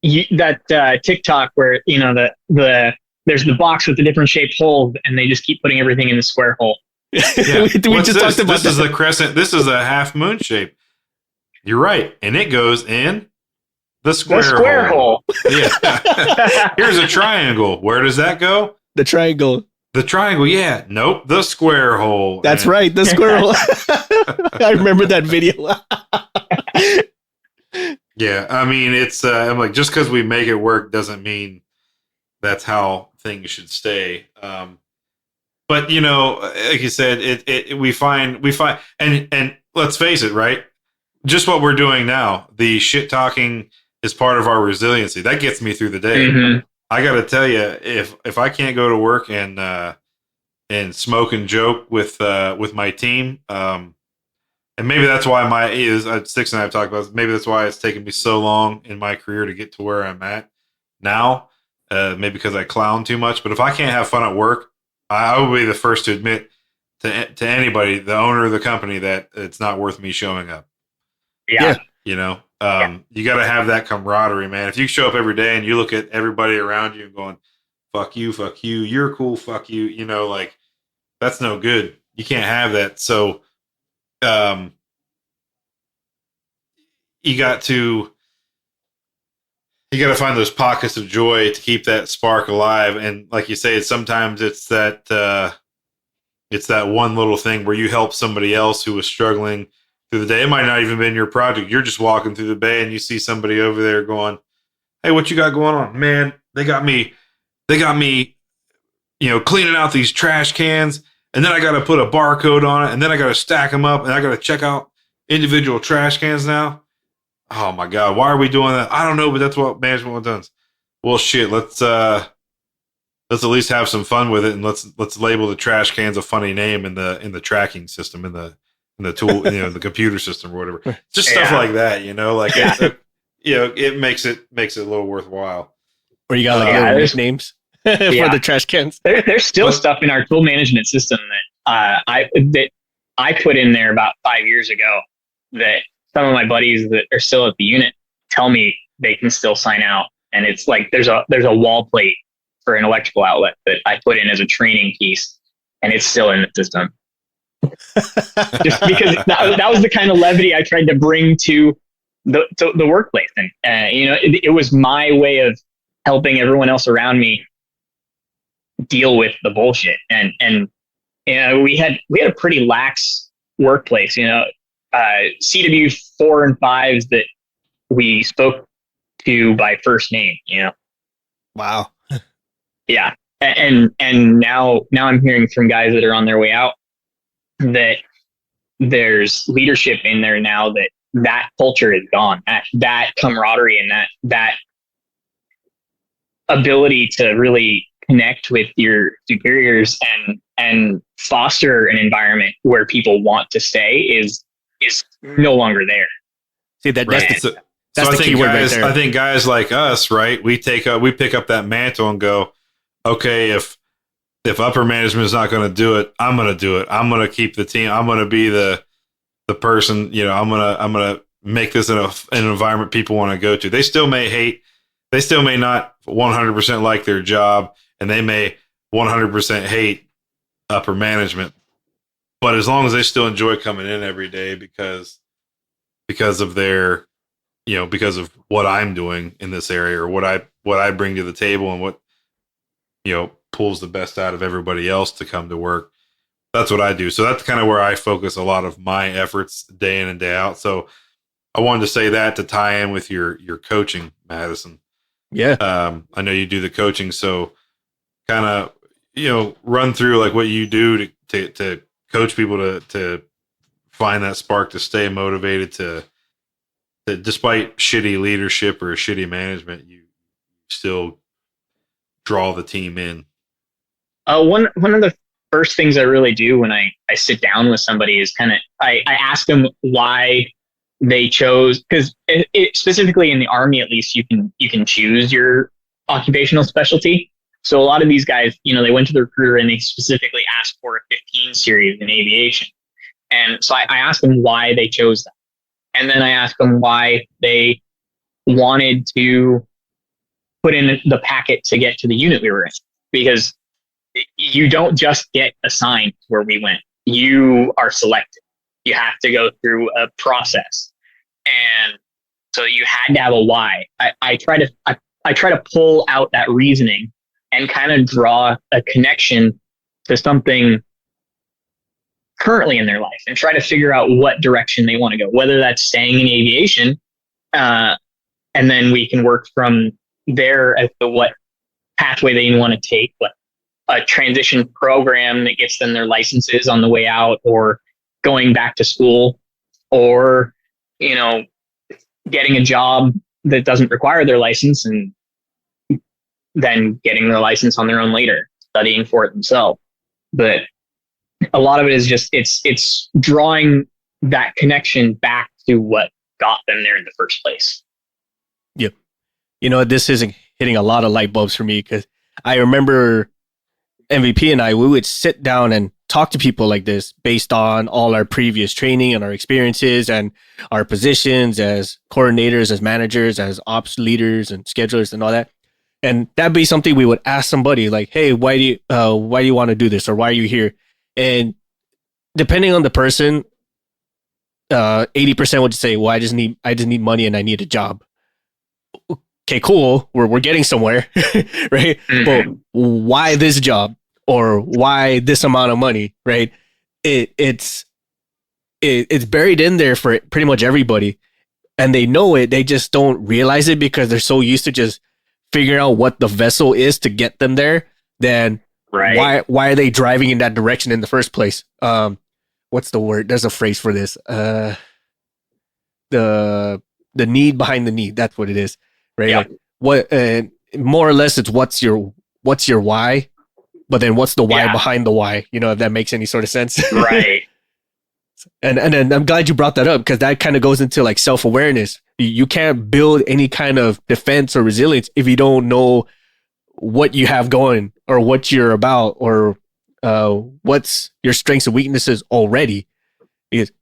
TikTok where, you know, there's the box with the different shaped holes and they just keep putting everything in the square hole. Yeah. We just talked about this. Is a crescent. This is a half moon shape. You're right. And it goes in the square hole. Yeah. Here's a triangle. Where does that go? The triangle. The triangle, yeah. Nope, the square hole. That's right, the square hole. I remember that video. Yeah, I mean, it's I'm like, just because we make it work doesn't mean that's how things should stay. But you know, like you said, we find, and let's face it, right? Just what we're doing now, the shit talking is part of our resiliency. That gets me through the day. Mm-hmm. I got to tell you, if I can't go to work and smoke and joke with my team, and maybe that's why Sticks and I have talked about this, maybe that's why it's taken me so long in my career to get to where I'm at now. Maybe because I clown too much, but if I can't have fun at work, I will be the first to admit to anybody, the owner of the company, that it's not worth me showing up. Yeah. You know, you got to have that camaraderie, man. If you show up every day and you look at everybody around you and going, fuck you, you're cool, fuck you, you know, like, that's no good. You can't have that. So, you got to find those pockets of joy to keep that spark alive. And like you say, sometimes it's that one little thing where you help somebody else who was struggling through the day. It might not even been your project. You're just walking through the bay and you see somebody over there going, hey, what you got going on? Man, they got me, you know, cleaning out these trash cans. And then I got to put a barcode on it. And then I got to stack them up and I got to check out individual trash cans now. Oh my God, why are we doing that? I don't know, but that's what management does. Well, shit, let's at least have some fun with it, and let's label the trash cans a funny name in the tracking system, in the tool, you know, the computer system or whatever. Just stuff like that, you know, like you know, it makes it a little worthwhile. Or you got like little nicknames for the trash cans. There's still stuff in our tool management system that I put in there about 5 years ago that some of my buddies that are still at the unit tell me they can still sign out. And it's like, there's a wall plate for an electrical outlet that I put in as a training piece, and it's still in the system. Just because that was the kind of levity I tried to bring to the workplace. And, you know, it was my way of helping everyone else around me deal with the bullshit. And you know, we had a pretty lax workplace, you know, CW 4 and 5s that we spoke to by first name, you know. Wow. Yeah. And now I'm hearing from guys that are on their way out that there's leadership in there now that culture is gone. That camaraderie and that ability to really connect with your superiors and foster an environment where people want to stay is no longer there. See, that's the key word right there. I think guys like us, right? We pick up that mantle and go, okay, if upper management is not going to do it, I'm going to do it. I'm going to keep the team. I'm going to be the person. I'm going to make this an environment people want to go to. They still may hate. They still may not 100% like their job, and they may 100% hate upper management. But as long as they still enjoy coming in every day because of their, because of what I'm doing in this area, or what I bring to the table, and what pulls the best out of everybody else to come to work. That's what I do. So that's kind of where I focus a lot of my efforts day in and day out. So I wanted to say that to tie in with your coaching, Madison. Yeah. I know you do the coaching, so kind of run through like what you do to coach people to find that spark to stay motivated to despite shitty leadership or shitty management, you still draw the team in. One of the first things I really do when I sit down with somebody is I ask them why they chose, because specifically in the Army, at least you can choose your occupational specialty. So a lot of these guys, they went to the recruiter and they specifically asked for a 15 series in aviation. And so I asked them why they chose that. And then I asked them why they wanted to put in the packet to get to the unit we were in. Because you don't just get assigned where we went. You are selected. You have to go through a process. And so you had to have a why. I try to pull out that reasoning and kind of draw a connection to something currently in their life and try to figure out what direction they want to go, whether that's staying in aviation. And then we can work from there as to what pathway they want to take, what a transition program that gets them their licenses on the way out, or going back to school, or, getting a job that doesn't require their license and then getting their license on their own later, studying for it themselves. But a lot of it is just, it's drawing that connection back to what got them there in the first place. Yep. This is hitting a lot of light bulbs for me, because I remember MVP and we would sit down and talk to people like this based on all our previous training and our experiences and our positions as coordinators, as managers, as ops leaders and schedulers and all that. And that'd be something we would ask somebody like, hey, why do you want to do this? Or why are you here? And depending on the person, 80% would say, well, I just need money and I need a job. Okay, cool. We're getting somewhere, right? Mm-hmm. But why this job, or why this amount of money, right? It's buried in there for pretty much everybody, and they know it. They just don't realize it because they're so used to just figuring out what the vessel is to get them there. Then why are they driving in that direction in the first place? What's the word? There's a phrase for this. The need behind the need. That's what it is. Right. Yep. Like what, more or less it's what's your why, but then what's the why behind the why, if that makes any sort of sense. Right. And then I'm glad you brought that up, because that kind of goes into like self-awareness. You can't build any kind of defense or resilience if you don't know what you have going, or what you're about, or what's your strengths and weaknesses already.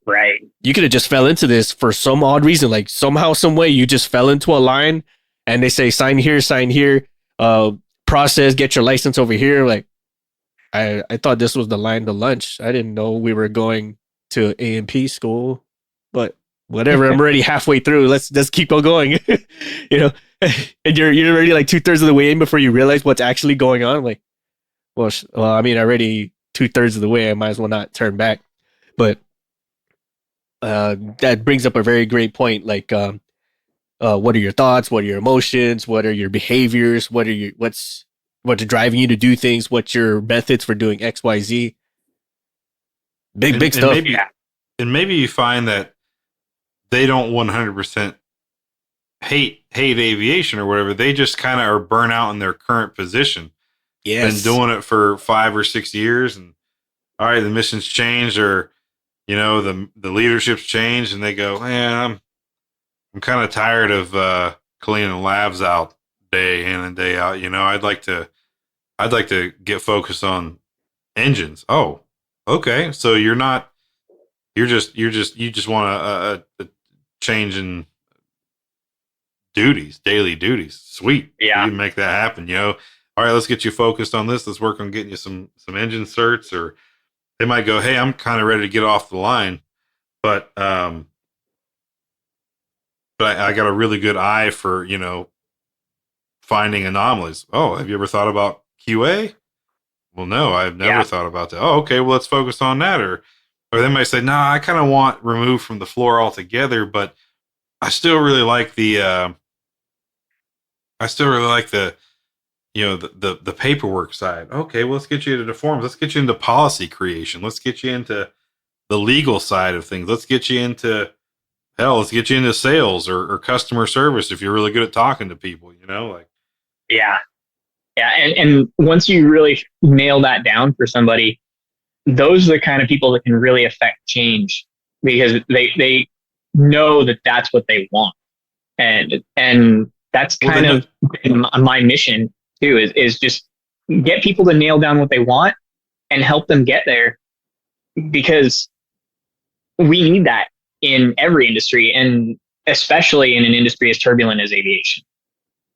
Right. You could have just fell into this for some odd reason, like somehow, some way you just fell into a line and they say, sign here, process, get your license over here. Like, I thought this was the line to lunch. I didn't know we were going to AMT school, but whatever. I'm already halfway through. Let's keep on going, and you're already like 2/3 of the way in before you realize what's actually going on. Like, well, I mean, already 2/3 of the way, I might as well not turn back. But that brings up a very great point. Like, what are your thoughts? What are your emotions? What are your behaviors? What's driving you to do things? What's your methods for doing X, Y, Z? Big stuff. Maybe you find that they don't 100% hate aviation or whatever. They just kind of are burnt out in their current position. Yes. Been doing it for 5 or 6 years, and all right, the mission's changed, or the leadership's changed, and they go, man, I'm kind of tired of cleaning labs out day in and day out. I'd like to I'd like to get focused on engines. Oh, okay. So you just want a change in duties, daily duties. Sweet. Yeah. We can make that happen, All right, let's get you focused on this. Let's work on getting you some engine certs. Or they might go, hey, I'm kind of ready to get off the line, but I got a really good eye for, finding anomalies. Oh, have you ever thought about QA? Well, no, I've never thought about that. Oh, okay, well, let's focus on that. Or they might say, no, I kind of want removed from the floor altogether, but I still really like the the paperwork side. Okay, well, let's get you into the forms. Let's get you into policy creation. Let's get you into the legal side of things. Let's get you into let's get you into sales or customer service if you're really good at talking to people, like. Yeah. Yeah. And once you really nail that down for somebody, those are the kind of people that can really affect change, because they know that that's what they want. And that's kind of my mission too, is just get people to nail down what they want and help them get there, because we need that in every industry, and especially in an industry as turbulent as aviation.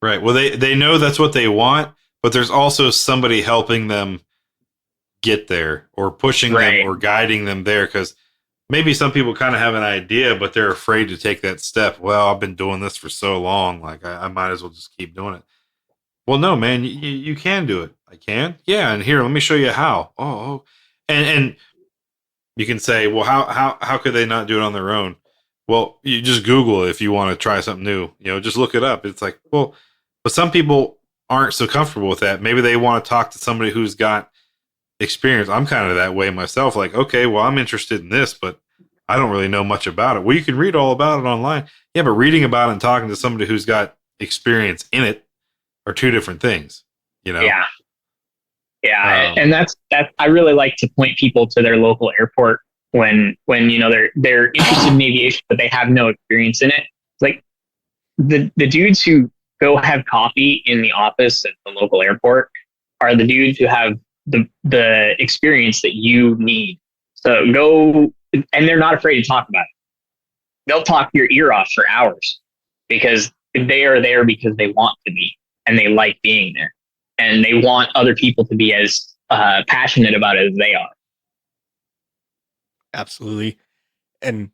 Right. Well, they know that's what they want, but there's also somebody helping them get there, or pushing them or guiding them there, because maybe some people kind of have an idea, but they're afraid to take that step. Well, I've been doing this for so long, like I might as well just keep doing it. Well, no, man, you can do it. I can. Yeah, and here, let me show you how. Oh, and you can say, well, how could they not do it on their own? Well, you just Google it if you want to try something new. Just look it up. It's like, well, but some people aren't so comfortable with that. Maybe they want to talk to somebody who's got experience. I'm kind of that way myself. Like, okay, well, I'm interested in this, but I don't really know much about it. Well, you can read all about it online. Yeah, but reading about it and talking to somebody who's got experience in it are two different things, Yeah. Yeah. And that's I really like to point people to their local airport when they're interested in aviation, but they have no experience in it. It's like the dudes who go have coffee in the office at the local airport are the dudes who have the experience that you need. So go, and they're not afraid to talk about it. They'll talk your ear off for hours, because they are there because they want to be, and they like being there, and they want other people to be as passionate about it as they are. Absolutely. And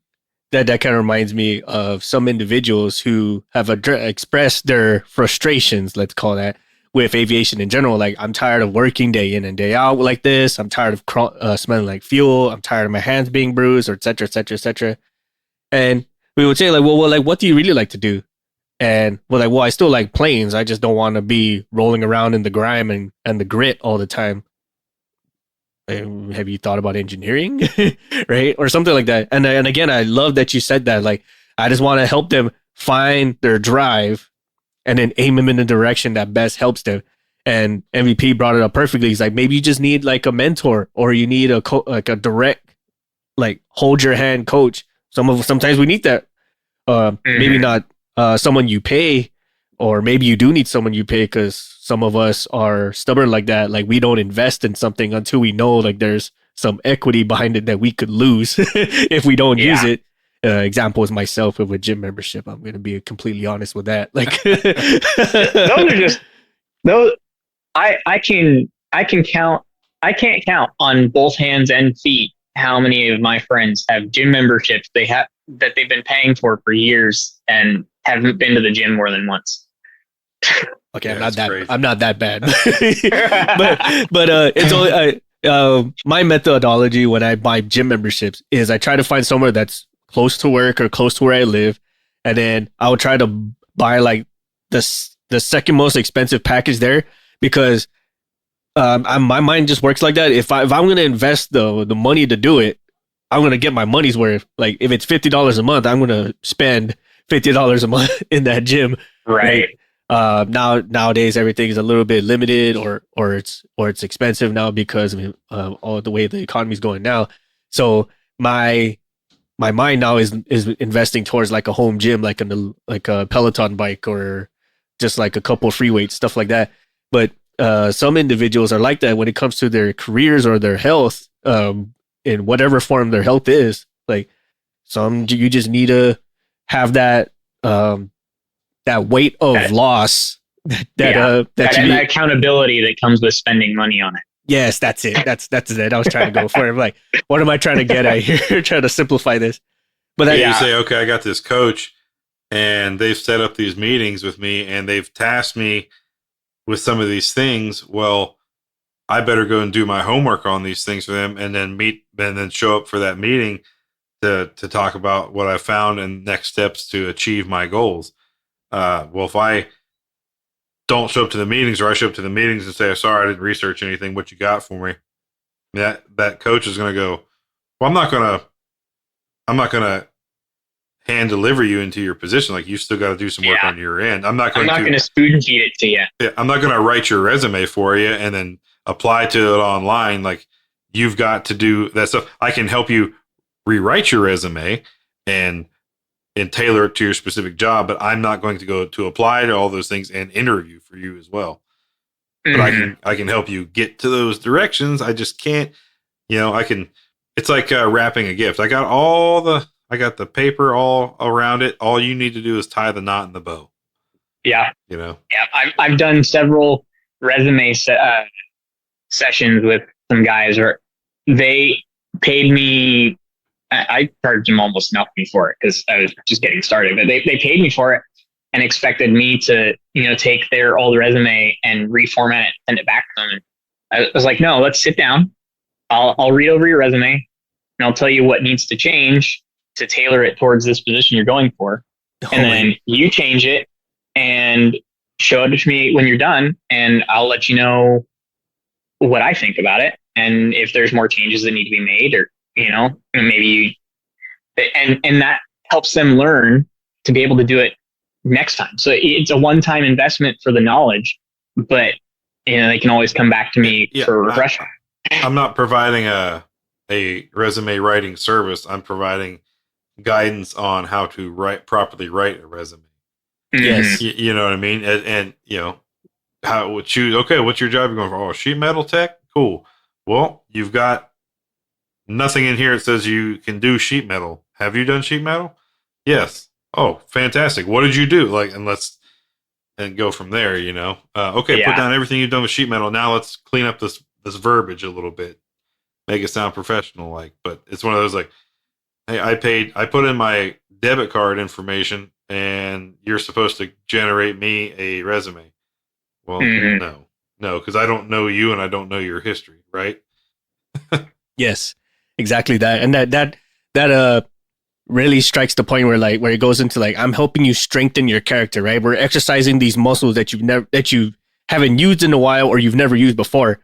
that kind of reminds me of some individuals who have expressed their frustrations, let's call that, with aviation in general. Like, I'm tired of working day in and day out like this. I'm tired of smelling like fuel. I'm tired of my hands being bruised, or et cetera, et cetera, et cetera. And we would say, like, well, like, what do you really like to do? And we're like, well, I still like planes. I just don't want to be rolling around in the grime and the grit all the time. Have you thought about engineering? Right? Or something like that. And again, I love that you said that. Like, I just want to help them find their drive and then aim them in the direction that best helps them. And MVP brought it up perfectly. He's like, maybe you just need like a mentor, or you need a direct, like, hold your hand coach. Sometimes we need that. Maybe not someone you pay, or maybe you do need someone you pay, because some of us are stubborn like that. Like, we don't invest in something until we know like there's some equity behind it that we could lose if we don't use it. Example is myself with a gym membership. I'm going to be completely honest with that. Like, those are just those. I can't count on both hands and feet how many of my friends have gym memberships that they've been paying for years and haven't been to the gym more than once. Okay, yeah, I'm not that bad. but it's only my methodology when I buy gym memberships is I try to find somewhere that's close to work or close to where I live, and then I would try to buy like the second most expensive package there, because my mind just works like that. If I'm going to invest the money to do it, I'm going to get my money's worth. Like, if it's $50 a month, I'm going to spend $50 a month in that gym. Right. Nowadays everything is a little bit limited, or it's expensive now because of all the way the economy is going now. So my mind now is investing towards like a home gym, like a Peloton bike, or just like a couple free weights, stuff like that. But some individuals are like that when it comes to their careers or their health, in whatever form their health is. Like some, you just need to have that that weight of loss that accountability that comes with spending money on it. Yes, that's it. That's it. I was trying to go for it. I'm like, what am I trying to get at here? Trying to simplify this. But you say, okay, I got this coach and they've set up these meetings with me and they've tasked me with some of these things. Well, I better go and do my homework on these things for them and then show up for that meeting to talk about what I found and next steps to achieve my goals. Well, if I don't show up to the meetings, or I show up to the meetings and say, sorry, I didn't research anything, what you got for me? That coach is going to go, well, I'm not going to hand deliver you into your position. Like, you still got to do some work on your end. I'm not going to spoon feed it to you. Yeah, I'm not going to write your resume for you and then apply to it online. Like, you've got to do that stuff. I can help you rewrite your resume and tailor it to your specific job, but I'm not going to go to apply to all those things and interview for you as well. But I can help you get to those directions. I just can't, it's like wrapping a gift. I got the paper all around it. All you need to do is tie the knot in the bow. Yeah. Yeah. I've done several resume sessions with some guys where they paid me. I charged them almost nothing for it because I was just getting started, but they paid me for it and expected me to, take their old resume and reformat it, send it back to them. And I was like, no, let's sit down. I'll read over your resume and I'll tell you what needs to change to tailor it towards this position you're going for. And then you change it and show it to me when you're done. And I'll let you know what I think about it. And if there's more changes that need to be made, or, maybe and that helps them learn to be able to do it next time. So it's a one-time investment for the knowledge, but they can always come back to me for a refresher. I'm not providing a resume writing service. I'm providing guidance on how to properly write a resume. Yes. You know what I mean? And how would choose, okay, what's your job you're going for? Oh, sheet metal tech? Cool. Well, you've got nothing in here that says you can do sheet metal. Have you done sheet metal? Yes. Oh, fantastic. What did you do? And go from there, Okay, put down everything you've done with sheet metal. Now let's clean up this verbiage a little bit. Make it sound professional but it's one of those hey, I put in my debit card information and you're supposed to generate me a resume. Well, no, because I don't know you and I don't know your history, right? Yes, exactly that. And that really strikes the point where it goes into I'm helping you strengthen your character, right? We're exercising these muscles that you haven't used in a while or you've never used before.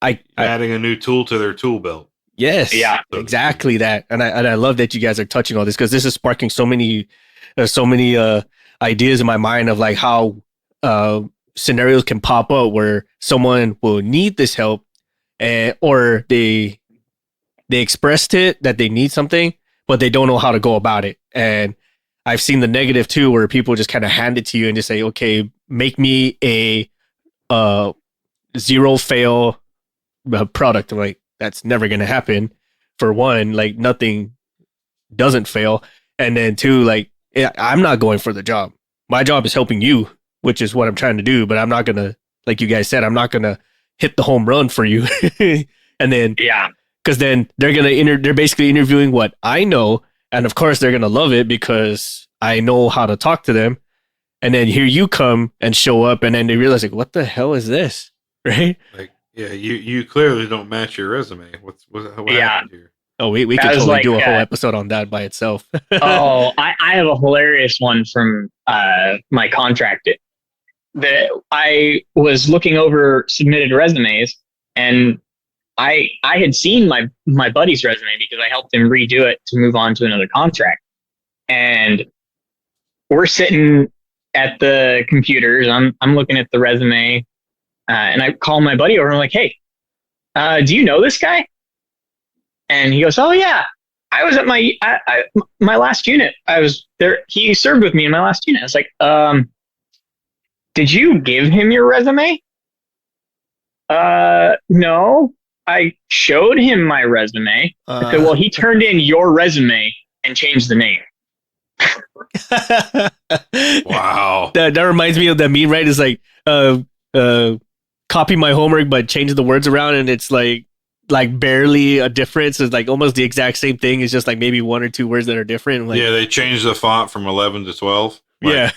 Adding a new tool to their tool belt. Yes, yeah, exactly that. And I love that you guys are touching on this because this is sparking so many ideas in my mind of how scenarios can pop up where someone will need this help or they expressed it that they need something, but they don't know how to go about it. And I've seen the negative too, where people just kind of hand it to you and just say, okay, make me a zero fail product. I'm like, that's never going to happen. For one, nothing doesn't fail. And then two, I'm not going for the job. My job is helping you, which is what I'm trying to do. But I'm not going to, like you guys said, I'm not going to hit the home run for you. And then, because then they're basically interviewing what I know. And of course they're going to love it because I know how to talk to them. And then here you come and show up and then they realize what the hell is this? Right? You clearly don't match your resume. What happened here? Oh, we could totally do a whole episode on that by itself. I have a hilarious one from my contract. That I was looking over submitted resumes, and I had seen my buddy's resume because I helped him redo it to move on to another contract. And we're sitting at the computers. I'm looking at the resume, and I call my buddy over. I'm like, hey, do you know this guy? And he goes, oh yeah, I was at my last unit. I was there. He served with me in my last unit. I was like, did you give him your resume? No, I showed him my resume. I said, well, he turned in your resume and changed the name. Wow. That reminds me of that meme, right? It's like, copy my homework, but change the words around, and it's like barely a difference. It's like almost the exact same thing. It's just like maybe one or two words that are different. Like, Yeah, they changed the font from 11 to 12. yeah.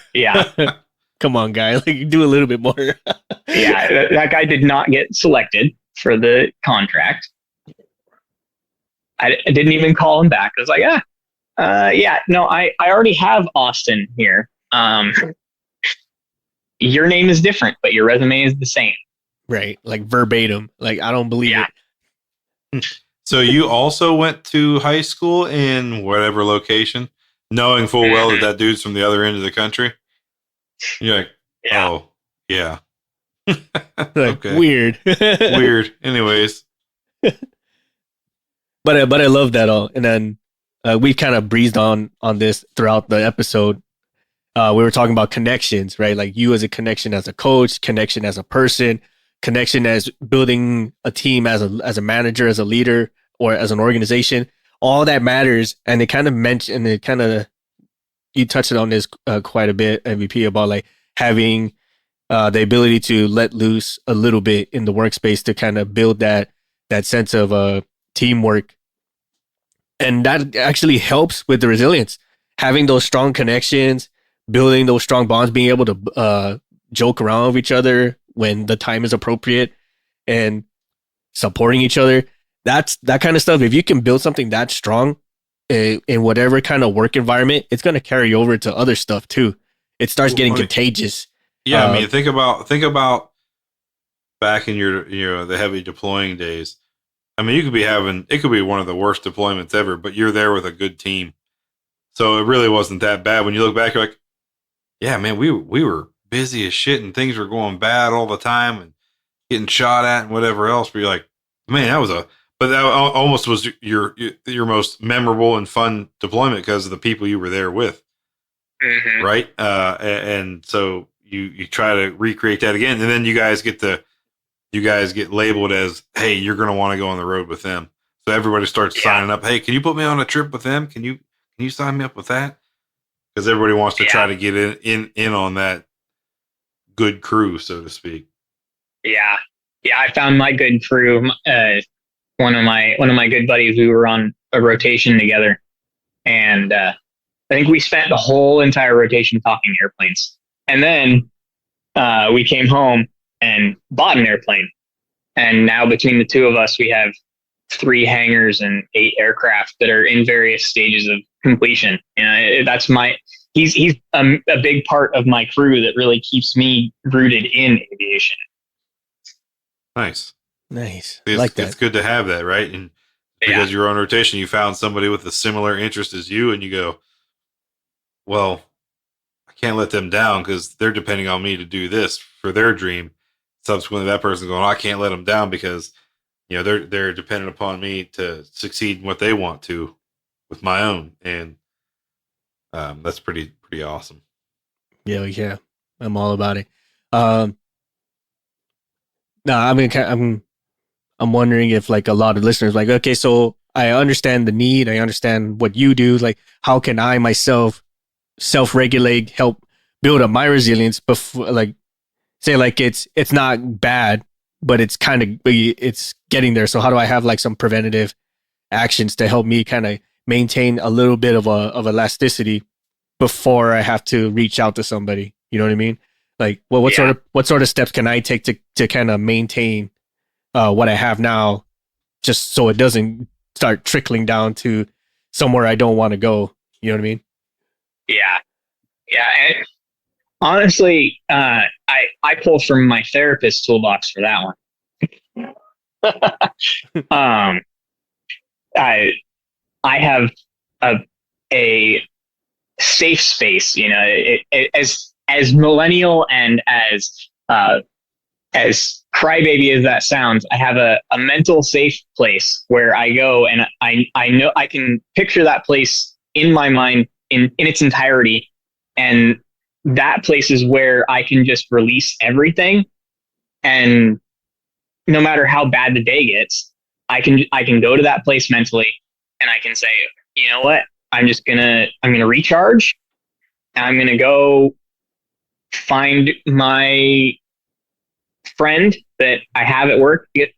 Come on, guy. Like, do a little bit more. Yeah, that guy did not get selected for the contract. I didn't even call him back. I was like, no, I already have Austin here. Your name is different, but your resume is the same. Right. Like verbatim. Like, I don't believe it. So you also went to high school in whatever location, knowing full well that dude's from the other end of the country? You're like, oh, yeah. Like, okay. Weird. Weird. Anyways. But I love that all. And then we kind of breezed on this throughout the episode. We were talking about connections, right? Like you as a connection as a coach, connection as a person, connection as building a team as a manager, as a leader, or as an organization. All that matters. And you touched on this quite a bit, MVP, about like having the ability to let loose a little bit in the workspace to kind of build that sense of teamwork. And that actually helps with the resilience. Having those strong connections, building those strong bonds, being able to joke around with each other when the time is appropriate, and supporting each other. That kind of stuff. If you can build something that strong in whatever kind of work environment, it's going to carry over to other stuff too. It starts getting contagious. Yeah, I mean, think about back in your the heavy deploying days. I mean, it could be one of the worst deployments ever, but you're there with a good team. So it really wasn't that bad. When you look back, you're like, yeah, man, we were busy as shit and things were going bad all the time and getting shot at and whatever else. But you're like, man, that almost was your most memorable and fun deployment because of the people you were there with. Mm-hmm. Right. And so you try to recreate that again. And then you guys get labeled as, hey, you're going to want to go on the road with them. So everybody starts signing up. Hey, can you put me on a trip with them? Can you sign me up with that? Because everybody wants to try to get in on that good crew, so to speak. Yeah. I found my good crew. One of my good buddies, we were on a rotation together, and I think we spent the whole entire rotation talking airplanes. And then we came home and bought an airplane. And now between the two of us, we have 3 hangars and 8 aircraft that are in various stages of completion. He's a big part of my crew that really keeps me rooted in aviation. Nice. I like that. It's good to have that, right? And because you're on rotation, you found somebody with a similar interest as you, and you go, well, I can't let them down because they're depending on me to do this for their dream. Subsequently, that person's going, I can't let them down because they're dependent upon me to succeed in what they want to with my own, and that's pretty awesome. Yeah, I'm all about it. No, I mean, I'm wondering if like a lot of listeners like, okay, so I understand the need, I understand what you do. Like, how can I myself self-regulate, help build up my resilience before, like, say, like it's not bad, but it's getting there. So how do I have like some preventative actions to help me kind of maintain a little bit of elasticity before I have to reach out to somebody? You know what I mean? Like, well, what sort of steps can I take to kind of maintain what I have now, just so it doesn't start trickling down to somewhere I don't want to go? You know what I mean? Yeah. And honestly, I pull from my therapist toolbox for that one. I have a safe space, as millennial and as crybaby as that sounds. I have a mental safe place where I go, and I know I can picture that place in my mind in its entirety, and that place is where I can just release everything and no matter how bad the day gets, I can go to that place mentally and I can say, you know what, I'm gonna recharge and I'm gonna go find my friend that I have at work. It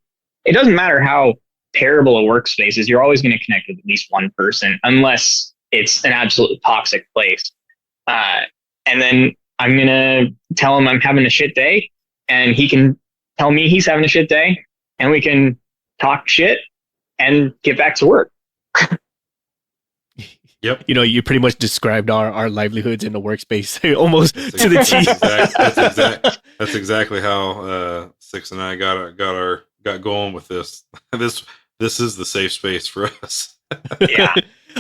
doesn't matter how terrible a workspace is, you're always going to connect with at least one person, unless it's an absolutely toxic place. And then I'm going to tell him I'm having a shit day, and he can tell me he's having a shit day, and we can talk shit and get back to work. Yep. You know, you pretty much described our livelihoods in the workspace almost to the T. That's exactly how Six and I got going with this. This is the safe space for us. Yeah.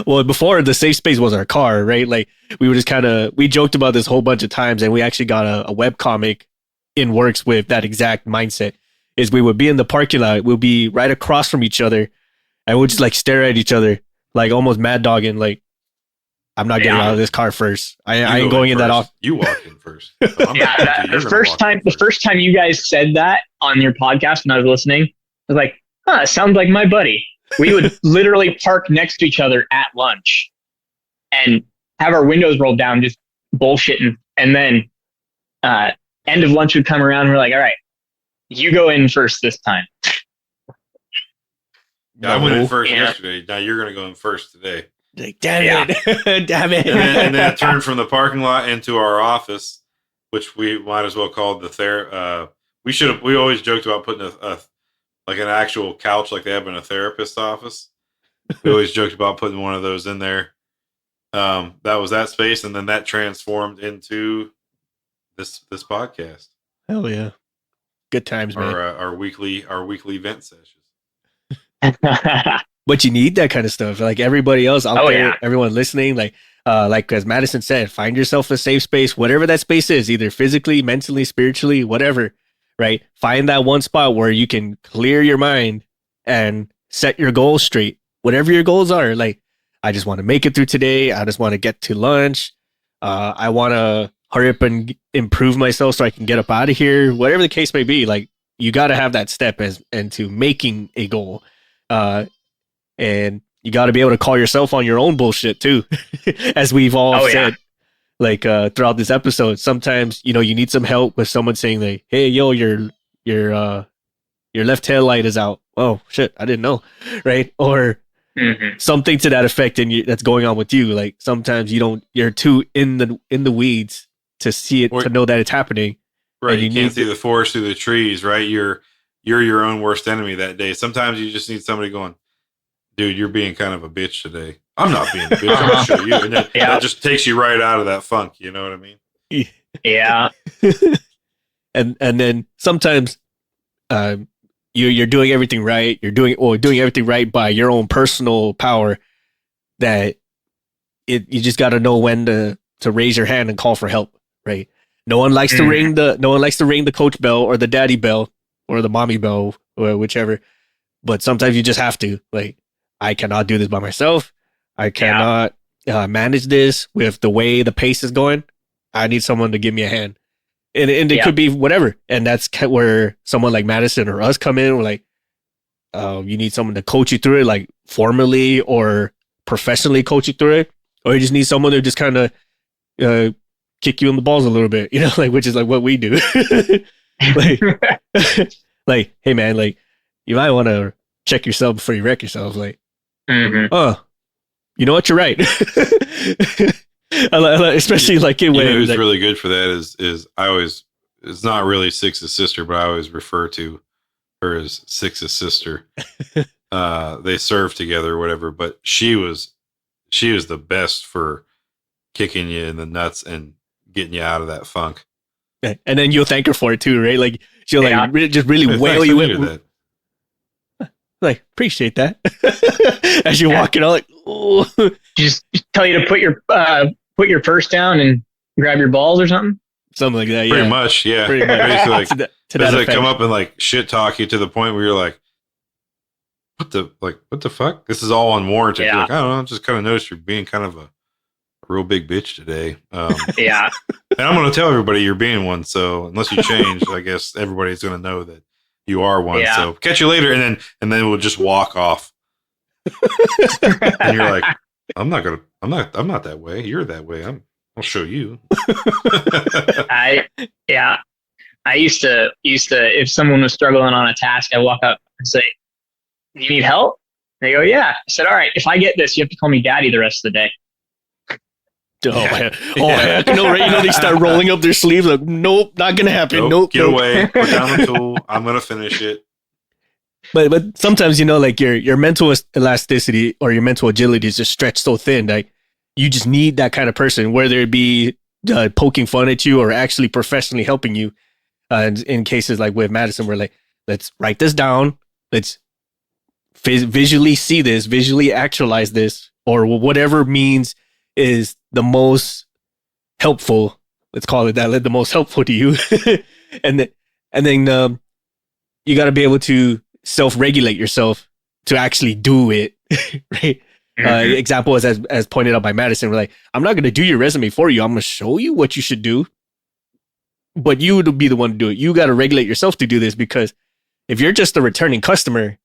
Well, before, the safe space was our car, right? Like, we were just we joked about this whole bunch of times, and we actually got a web comic in works with that exact mindset. Is we would be in the parking lot, we'll be right across from each other, and we'll just like stare at each other, like almost mad dogging, like, I'm not getting out of this car first. I ain't going in that off. You walk in first. The first time you guys said that on your podcast when I was listening, I was like, it sounds like my buddy. We would literally park next to each other at lunch and have our windows rolled down, just bullshitting. And then end of lunch would come around and we're like, all right, you go in first this time. Yeah, I went in first yesterday. Now you're going to go in first today. Like, damn it. Damn it. And then it turned from the parking lot into our office, which we might as well call the we always joked about putting a like an actual couch like they have in a therapist's office. We always joked about putting one of those in there. That was that space, and then that transformed into this podcast. Hell yeah. Good times, man. Our weekly vent sessions. But you need that kind of stuff. Like everybody else out there, yeah. Everyone listening, like as Madison said, find yourself a safe space, whatever that space is, either physically, mentally, spiritually, whatever, right? Find that one spot where you can clear your mind and set your goals straight. Whatever your goals are, like, I just want to make it through today. I just want to get to lunch. I want to hurry up and improve myself so I can get up out of here. Whatever the case may be, like, you got to have that step into making a goal. And you got to be able to call yourself on your own bullshit too, as we've all said, like throughout this episode. Sometimes, you know, you need some help with someone saying like, "Hey, yo, your left tail light is out." Oh shit, I didn't know, right? Or something to that effect, and that's going on with you. Like sometimes you're too in the weeds to see it, to know that it's happening. Right, you can't see the forest through the trees. Right, you're your own worst enemy that day. Sometimes you just need somebody going, dude, you're being kind of a bitch today. I'm not being a bitch. I'm going to show you. And that just takes you right out of that funk. You know what I mean? Yeah. and then sometimes you're doing everything right. You're doing everything right by your own personal power, that you just got to know when to raise your hand and call for help, right? No one likes to ring the coach bell or the daddy bell or the mommy bell or whichever. But sometimes you just have to, like, I cannot do this by myself. I cannot manage this with the way the pace is going. I need someone to give me a hand. And it could be whatever. And that's where someone like Madison or us come in. We're like, you need someone to coach you through it, like formally or professionally coach you through it. Or you just need someone to just kind of kick you in the balls a little bit, you know, like, which is like what we do. like, hey man, like, you might want to check yourself before you wreck yourself. Like, oh, you know what? You're right. Especially like when who's really good for that is I always, it's not really Six's sister, but I always refer to her as Six's sister. They served together or whatever, but she was the best for kicking you in the nuts and getting you out of that funk. And then you'll thank her for it too, right? Like she'll just really whale you in. Like, appreciate that. As you're walking, all like, oh. Just tell you to put your purse down and grab your balls or something. Something like that. Pretty much, yeah. Pretty much. Basically, like, come up and like shit talk you to the point where you're like, what the fuck? This is all unwarranted. Yeah. You're like, I don't know. I just kind of noticed you're being kind of a real big bitch today. And I'm going to tell everybody you're being one. So unless you change, I guess everybody's going to know that You are one. Yeah. So catch you later. And then we'll just walk off. And you're like, I'm not that way. You're that way. I'll show you. I used to if someone was struggling on a task, I walk up and say, "You need help?" They go, "Yeah." I said, "All right, if I get this, you have to call me daddy the rest of the day." Heck no, right? You know, they start rolling up their sleeves like, nope, not gonna happen. Nope, get away. Put down the tool. I'm gonna finish it. But sometimes, you know, like your mental elasticity or your mental agility is just stretched so thin that you just need that kind of person, whether it be poking fun at you or actually professionally helping you. In cases like with Madison, we're like, let's write this down. Let's visually see this, visually actualize this, or whatever means is the most helpful. Let's call it that. The most helpful to you, and then you got to be able to self-regulate yourself to actually do it. Right. Mm-hmm. Example is as pointed out by Madison. We're like, I'm not going to do your resume for you. I'm going to show you what you should do, but you would be the one to do it. You got to regulate yourself to do this, because if you're just a returning customer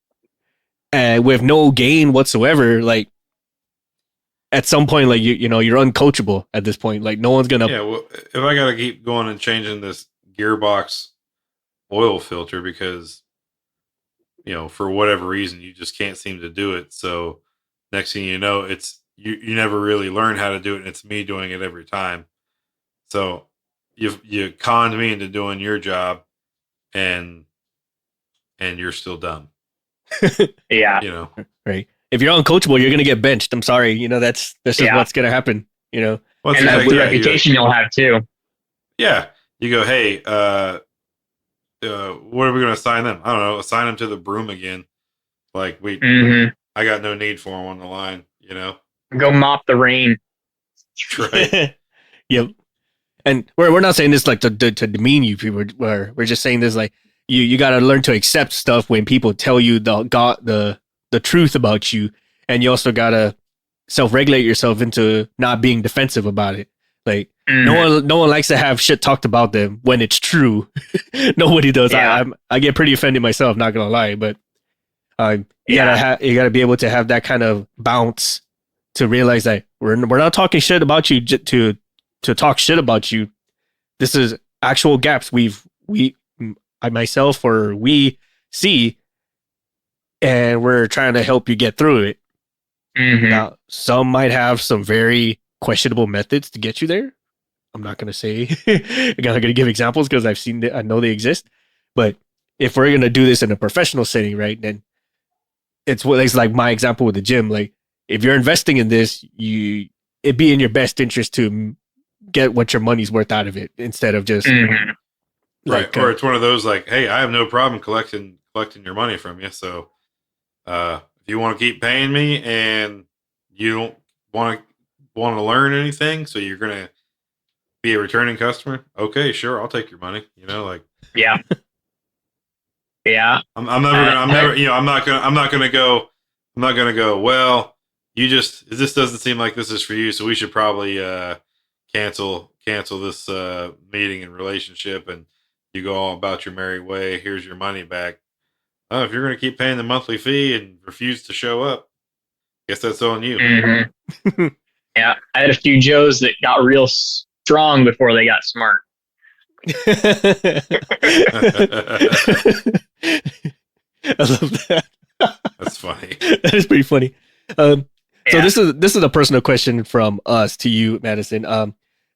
with no gain whatsoever, like at some point, like you know, you're uncoachable at this point. Like no one's gonna. Yeah. Well, if I got to keep going and changing this gearbox oil filter because, you know, for whatever reason, you just can't seem to do it. So next thing you know, it's you never really learn how to do it, and it's me doing it every time. So you conned me into doing your job, and you're still dumb. Yeah. You know, right. If you're uncoachable, you're gonna get benched. I'm sorry. You know, that's just what's gonna happen. You know, well, and that's the reputation you'll have too. Yeah. You go, hey, what are we going to assign them? I don't know. Assign them to the broom again. Like, wait, I got no need for them on the line, you know? Go mop the rain. Right. Yep. And we're not saying this like to demean you people. We're just saying this like you got to learn to accept stuff when people tell you the truth about you, and you also got to self-regulate yourself into not being defensive about it. Like no one likes to have shit talked about them when it's true. Nobody does. Yeah. I get pretty offended myself, not gonna lie, but you gotta be able to have that kind of bounce to realize that we're not talking shit about you to talk shit about you. This is actual gaps I myself or we see, and we're trying to help you get through it. Now, some might have some very questionable methods to get you there. I'm not going to say, I'm not going to give examples because I know they exist. But if we're going to do this in a professional setting, right, then it's like my example with the gym. Like, if you're investing in this, it'd be in your best interest to get what your money's worth out of it instead of just right. Or it's one of those like, hey, I have no problem collecting your money from you. So if you want to keep paying me and you don't want to learn anything, so you're gonna be a returning customer, okay, sure, I'll take your money. You know, like yeah. I'm not gonna go, well, this doesn't seem like this is for you, so we should probably cancel this meeting and relationship, and you go all about your merry way. Here's your money back. Oh, if you're gonna keep paying the monthly fee and refuse to show up, guess that's on you. Yeah, I had a few Joes that got real strong before they got smart. I love that. That's funny. That is pretty funny. So this is a personal question from us to you, Madison.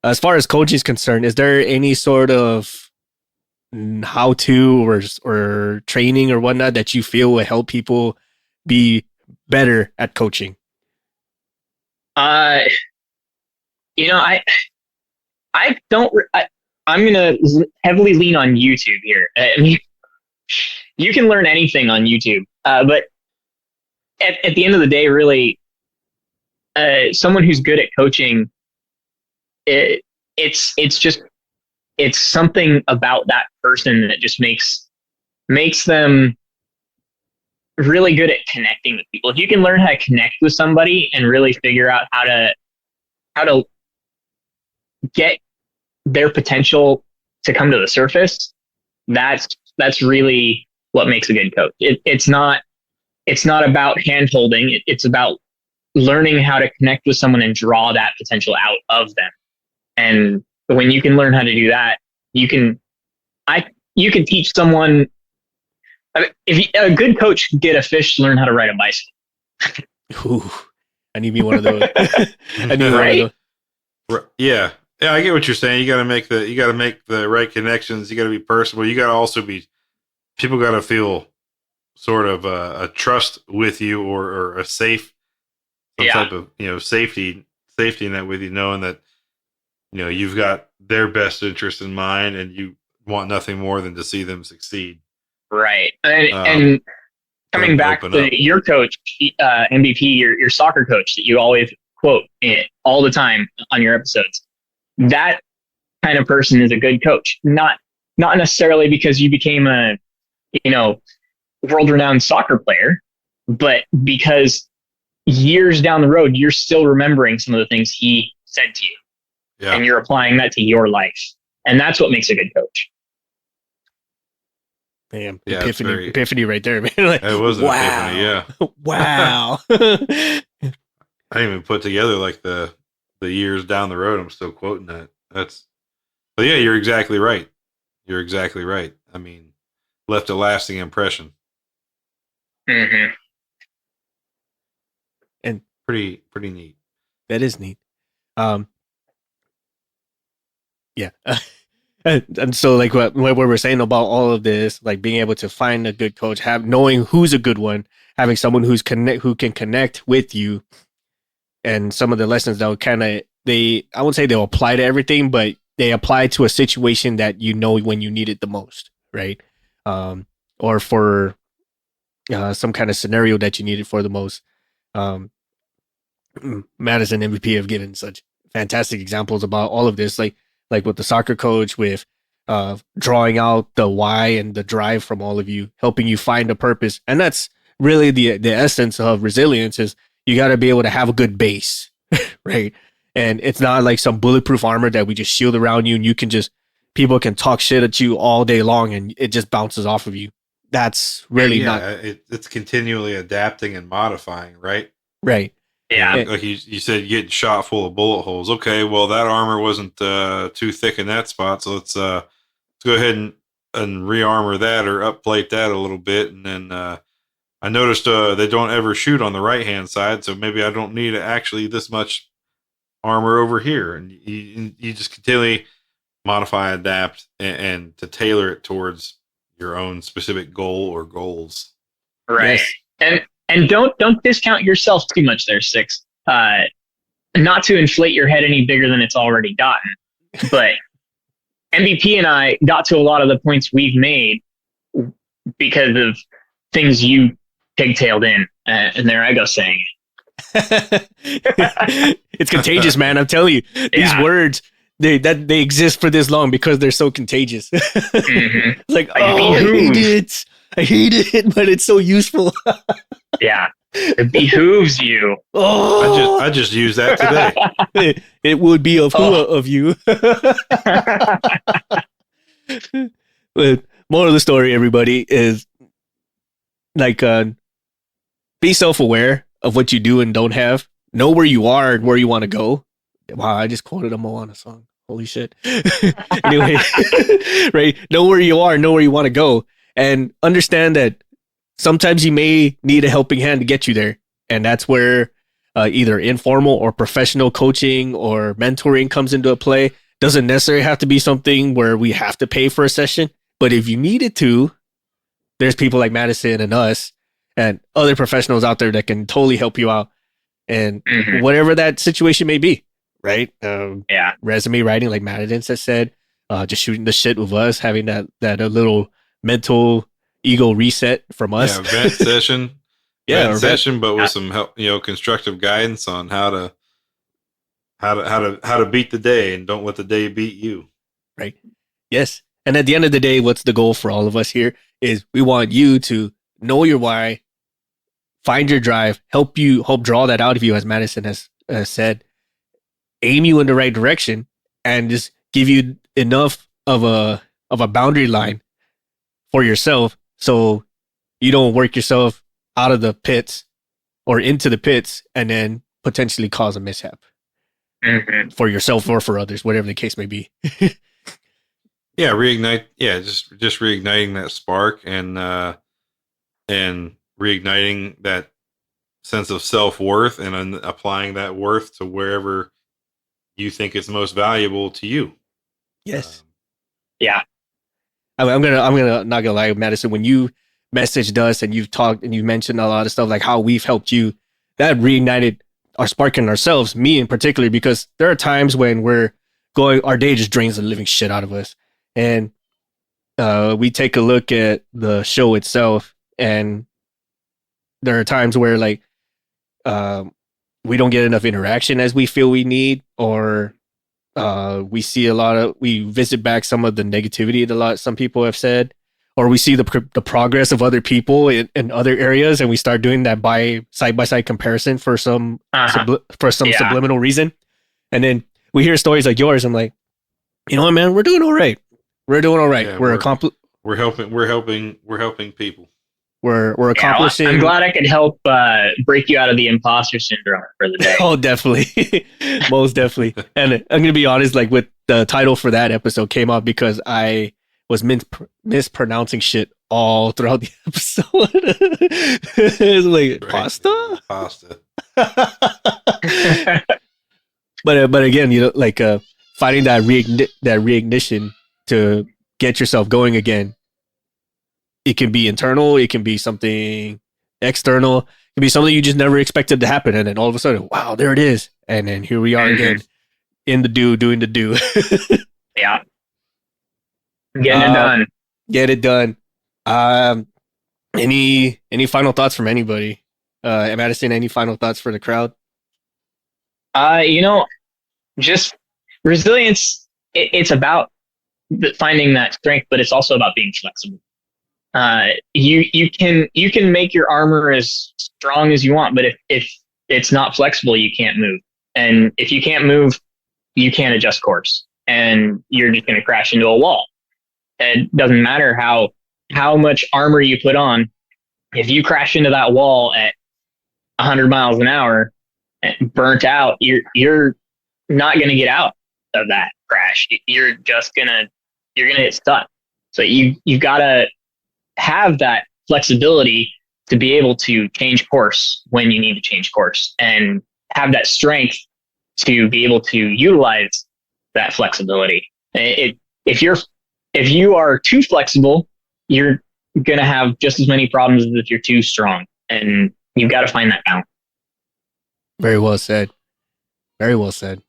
As far as coaching is concerned, is there any sort of how-to or training or whatnot that you feel will help people be better at coaching? I'm going to heavily lean on YouTube here. I mean, you can learn anything on YouTube, but at the end of the day, really, someone who's good at coaching, it's something about that person that just makes them really good at connecting with people. If you can learn how to connect with somebody and really figure out how to get their potential to come to the surface, that's really what makes a good coach. It's not about hand holding. It's about learning how to connect with someone and draw that potential out of them. And when you can learn how to do that, you can teach someone. If a good coach can get a fish to learn how to ride a bicycle. Ooh, I need me one of those. I need Right? one of those. Yeah. Yeah, I get what you're saying. You got to make the right connections. You got to be personable. You got to also be, people got to feel sort of a trust with you, or a safe, some type of, safety net with you, knowing that, you've got their best interest in mind and you want nothing more than to see them succeed. Right. And coming back to your coach, MVP, your soccer coach that you always quote all the time on your episodes, that kind of person is a good coach. Not necessarily because you became a, world-renowned soccer player, but because years down the road, you're still remembering some of the things he said to you. Yeah. And you're applying that to your life. And that's what makes a good coach. Damn, yeah, epiphany right there, man. Like, it was an epiphany, yeah. Wow. I didn't even put together like the years down the road. I'm still quoting that. But yeah, you're exactly right. I mean, left a lasting impression. Mm-hmm. And pretty neat. That is neat. Yeah. And so, like what we were saying about all of this, like being able to find a good coach, knowing who's a good one, having someone who can connect with you, and some of the lessons that I won't say they'll apply to everything, but they apply to a situation that when you need it the most, right? Or for some kind of scenario that you need it for the most. Madison MVP have given such fantastic examples about all of this, like with the soccer coach, with drawing out the why and the drive from all of you, helping you find a purpose. And that's really the essence of resilience, is you got to be able to have a good base, right? And it's not like some bulletproof armor that we just shield around you and people can talk shit at you all day long and it just bounces off of you. That's really not. It's continually adapting and modifying, right? Right. Yeah. Like you said, getting shot full of bullet holes. Okay, well, that armor wasn't too thick in that spot, so let's go ahead and re-armor that or upplate that a little bit. And then I noticed they don't ever shoot on the right-hand side, so maybe I don't need actually this much armor over here. And you just continually modify, adapt, and to tailor it towards your own specific goal or goals. Right. Yes. And don't discount yourself too much there, Six. Not to inflate your head any bigger than it's already gotten, but MVP and I got to a lot of the points we've made because of things you pigtailed in. And there I go saying it. It's contagious, man. I'm telling you, these words, they exist for this long because they're so contagious. Mm-hmm. Like, I hate it, but it's so useful. Yeah, it behooves you. Oh, I just used that today. It would be of who of you. But moral of the story, everybody, is like be self-aware of what you do and don't have. Know where you are and where you want to go. Wow, I just quoted a Moana song. Holy shit. Anyway, right? Know where you are, know where you want to go, and understand that sometimes you may need a helping hand to get you there. And that's where either informal or professional coaching or mentoring comes into play. Doesn't necessarily have to be something where we have to pay for a session, but if you needed to, there's people like Madison and us and other professionals out there that can totally help you out. And whatever that situation may be, right? Resume writing, like Madison has said, just shooting the shit with us, having that a little mental ego reset from us. Yeah, vent session. Vent session, but with some help, constructive guidance on how to beat the day and don't let the day beat you. Right. Yes. And at the end of the day, what's the goal for all of us here is we want you to know your why, find your drive, help draw that out of you, as Madison has said, aim you in the right direction, and just give you enough of a boundary line for yourself so you don't work yourself out of the pits or into the pits and then potentially cause a mishap for yourself or for others, whatever the case may be. Yeah, reignite. Yeah, just reigniting that spark and reigniting that sense of self-worth and applying that worth to wherever you think it's most valuable to you. Yes. Yeah. I'm gonna not gonna lie, Madison, when you messaged us and you've talked and you mentioned a lot of stuff like how we've helped you, that reignited our spark in ourselves, me in particular, because there are times when our day just drains the living shit out of us. And we take a look at the show itself, and there are times where like we don't get enough interaction as we feel we need, or we visit back some of the negativity that some people have said, or we see the progress of other people in other areas, and we start doing that side by side comparison for some subliminal reason, and then we hear stories like yours. I'm like, you know what, man, we're doing all right. Yeah, we're helping people. We're accomplishing. I'm glad I could help break you out of the imposter syndrome for the day. Oh, definitely. Most definitely. And I'm going to be honest, like with the title for that episode came out because I was mispronouncing shit all throughout the episode. It's like, right. Pasta? But again, you know, like finding that reignition to get yourself going again. It can be internal. It can be something external. It can be something you just never expected to happen. And then all of a sudden, wow, there it is. And then here we are again in the doing the do. Yeah. Getting it done. Get it done. Any final thoughts from anybody? Madison, any final thoughts for the crowd? Just resilience. It's about finding that strength, but it's also about being flexible. You can make your armor as strong as you want, but if it's not flexible, you can't move. And if you can't move, you can't adjust course, and you're just going to crash into a wall. It doesn't matter how much armor you put on. If you crash into that wall at 100 miles an hour, burnt out, you're not going to get out of that crash. You're gonna get stuck. So you've got to have that flexibility to be able to change course when you need to change course, and have that strength to be able to utilize that flexibility. If you are too flexible, you're going to have just as many problems as if you're too strong, and you've got to find that balance. Very well said. Very well said.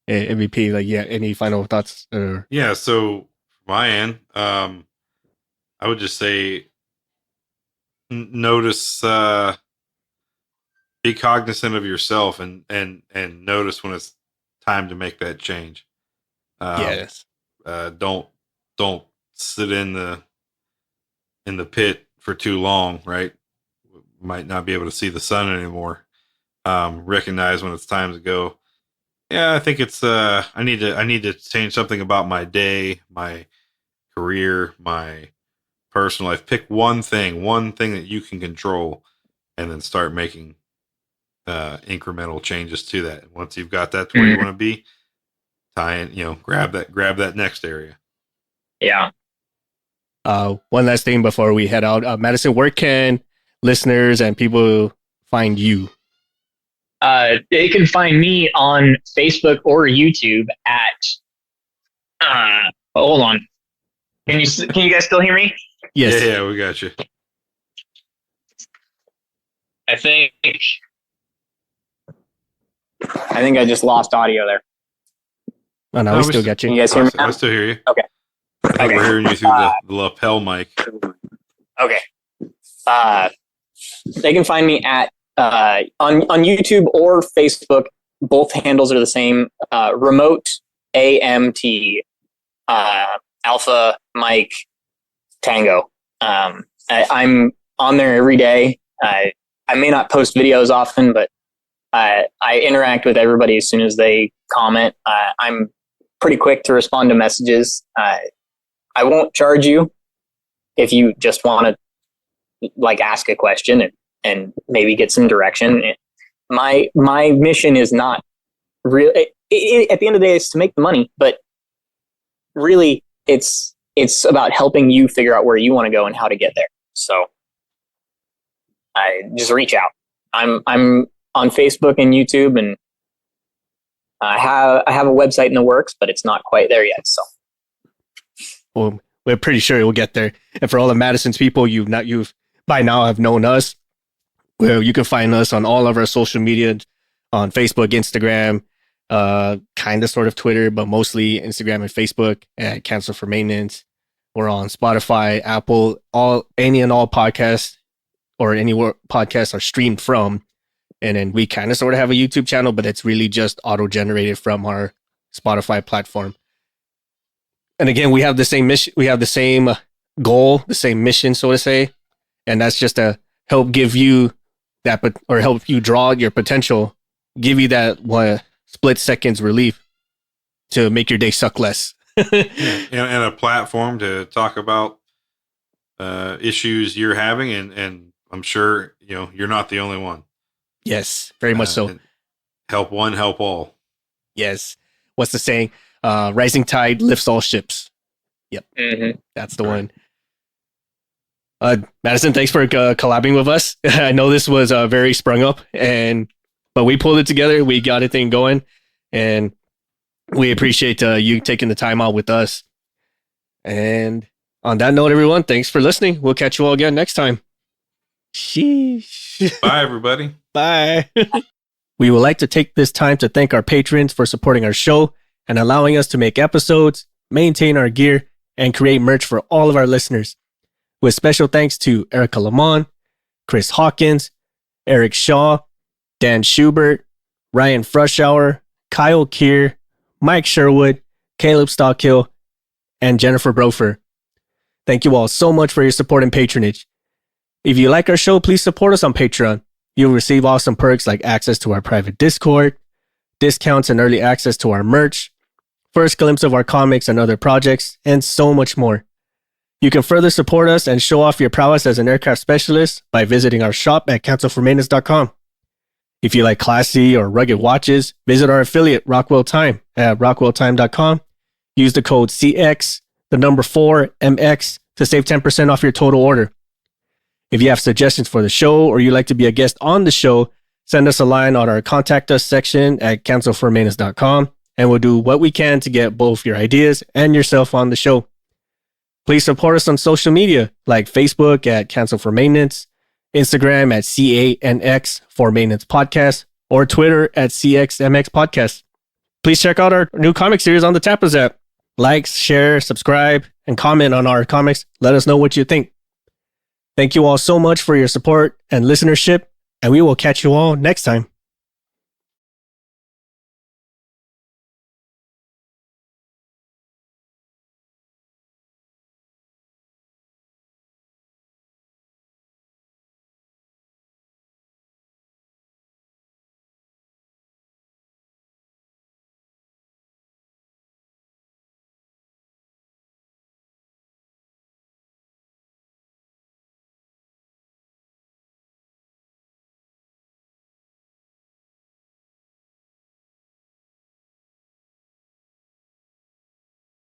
MVP, like, yeah, any final thoughts? Yeah, so my end, I would just say notice, be cognizant of yourself and notice when it's time to make that change. Yes. Don't sit in the pit for too long, right? Might not be able to see the sun anymore. Recognize when it's time to go. Yeah, I think it's I need to change something about my day, my career, my personal life. Pick one thing that you can control, and then start making incremental changes to that. Once you've got that to where you want to be, grab that next area. Yeah. One last thing before we head out, Madison, where can listeners and people find you? They can find me on Facebook or YouTube at. Hold on. Can you guys still hear me? Yes. Yeah, we got you. I think I just lost audio there. Oh, no, we still got you. Can you guys hear me now? I still hear you. Okay. I think we're hearing you through the lapel mic. Okay. They can find me at on YouTube or Facebook. Both handles are the same. Remote AMT, Alpha Mike Tango. I'm on there every day. I may not post videos often, but I interact with everybody as soon as they comment. I'm pretty quick to respond to messages. I won't charge you if you just want to like ask a question and maybe get some direction. My mission is not really, at the end of the day, it's to make the money, but really it's about helping you figure out where you want to go and how to get there. So I just reach out. I'm on Facebook and YouTube, and I have a website in the works, but it's not quite there yet. So, well, we're pretty sure we'll get there. And for all of Madison's people, you've by now have known us. Well, you can find us on all of our social media, on Facebook, Instagram, kind of sort of Twitter, but mostly Instagram and Facebook at Cancel for Maintenance. We're on Spotify, Apple, any and all podcasts, or anywhere podcasts are streamed from. And then we kind of sort of have a YouTube channel, but it's really just auto-generated from our Spotify platform. And again, we have the same mission. We have the same goal, the same mission, so to say. And that's just to help give you that, or help you draw your potential, give you that split seconds relief to make your day suck less. and a platform to talk about issues you're having. And I'm sure, you're not the only one. Yes, very much so. Help one, help all. Yes. What's the saying? Rising tide lifts all ships. Yep. Mm-hmm. That's the one. Madison, thanks for collabing with us. I know this was very sprung up, but we pulled it together. We got a thing going, and we appreciate you taking the time out with us. And on that note, everyone, thanks for listening. We'll catch you all again next time. Sheesh. Bye, everybody. Bye. We would like to take this time to thank our patrons for supporting our show and allowing us to make episodes, maintain our gear, and create merch for all of our listeners. With special thanks to Erica Lamont, Chris Hawkins, Eric Shaw, Dan Schubert, Ryan Frushauer, Kyle Keir, Mike Sherwood, Caleb Stockhill, and Jennifer Brofer. Thank you all so much for your support and patronage. If you like our show, please support us on Patreon. You'll receive awesome perks like access to our private Discord, discounts and early access to our merch, first glimpse of our comics and other projects, and so much more. You can further support us and show off your prowess as an aircraft specialist by visiting our shop at cancelformaintenance.com. If you like classy or rugged watches, visit our affiliate Rockwell Time at rockwelltime.com. Use the code CX, the number 4MX to save 10% off your total order. If you have suggestions for the show or you'd like to be a guest on the show, send us a line on our contact us section at cancelformaintenance.com, and we'll do what we can to get both your ideas and yourself on the show. Please support us on social media like Facebook at Cancel for Maintenance, Instagram at CANX for Maintenance Podcast, or Twitter at CXMX Podcast. Please check out our new comic series on the Tapas app. Like, share, subscribe, and comment on our comics. Let us know what you think. Thank you all so much for your support and listenership, and we will catch you all next time.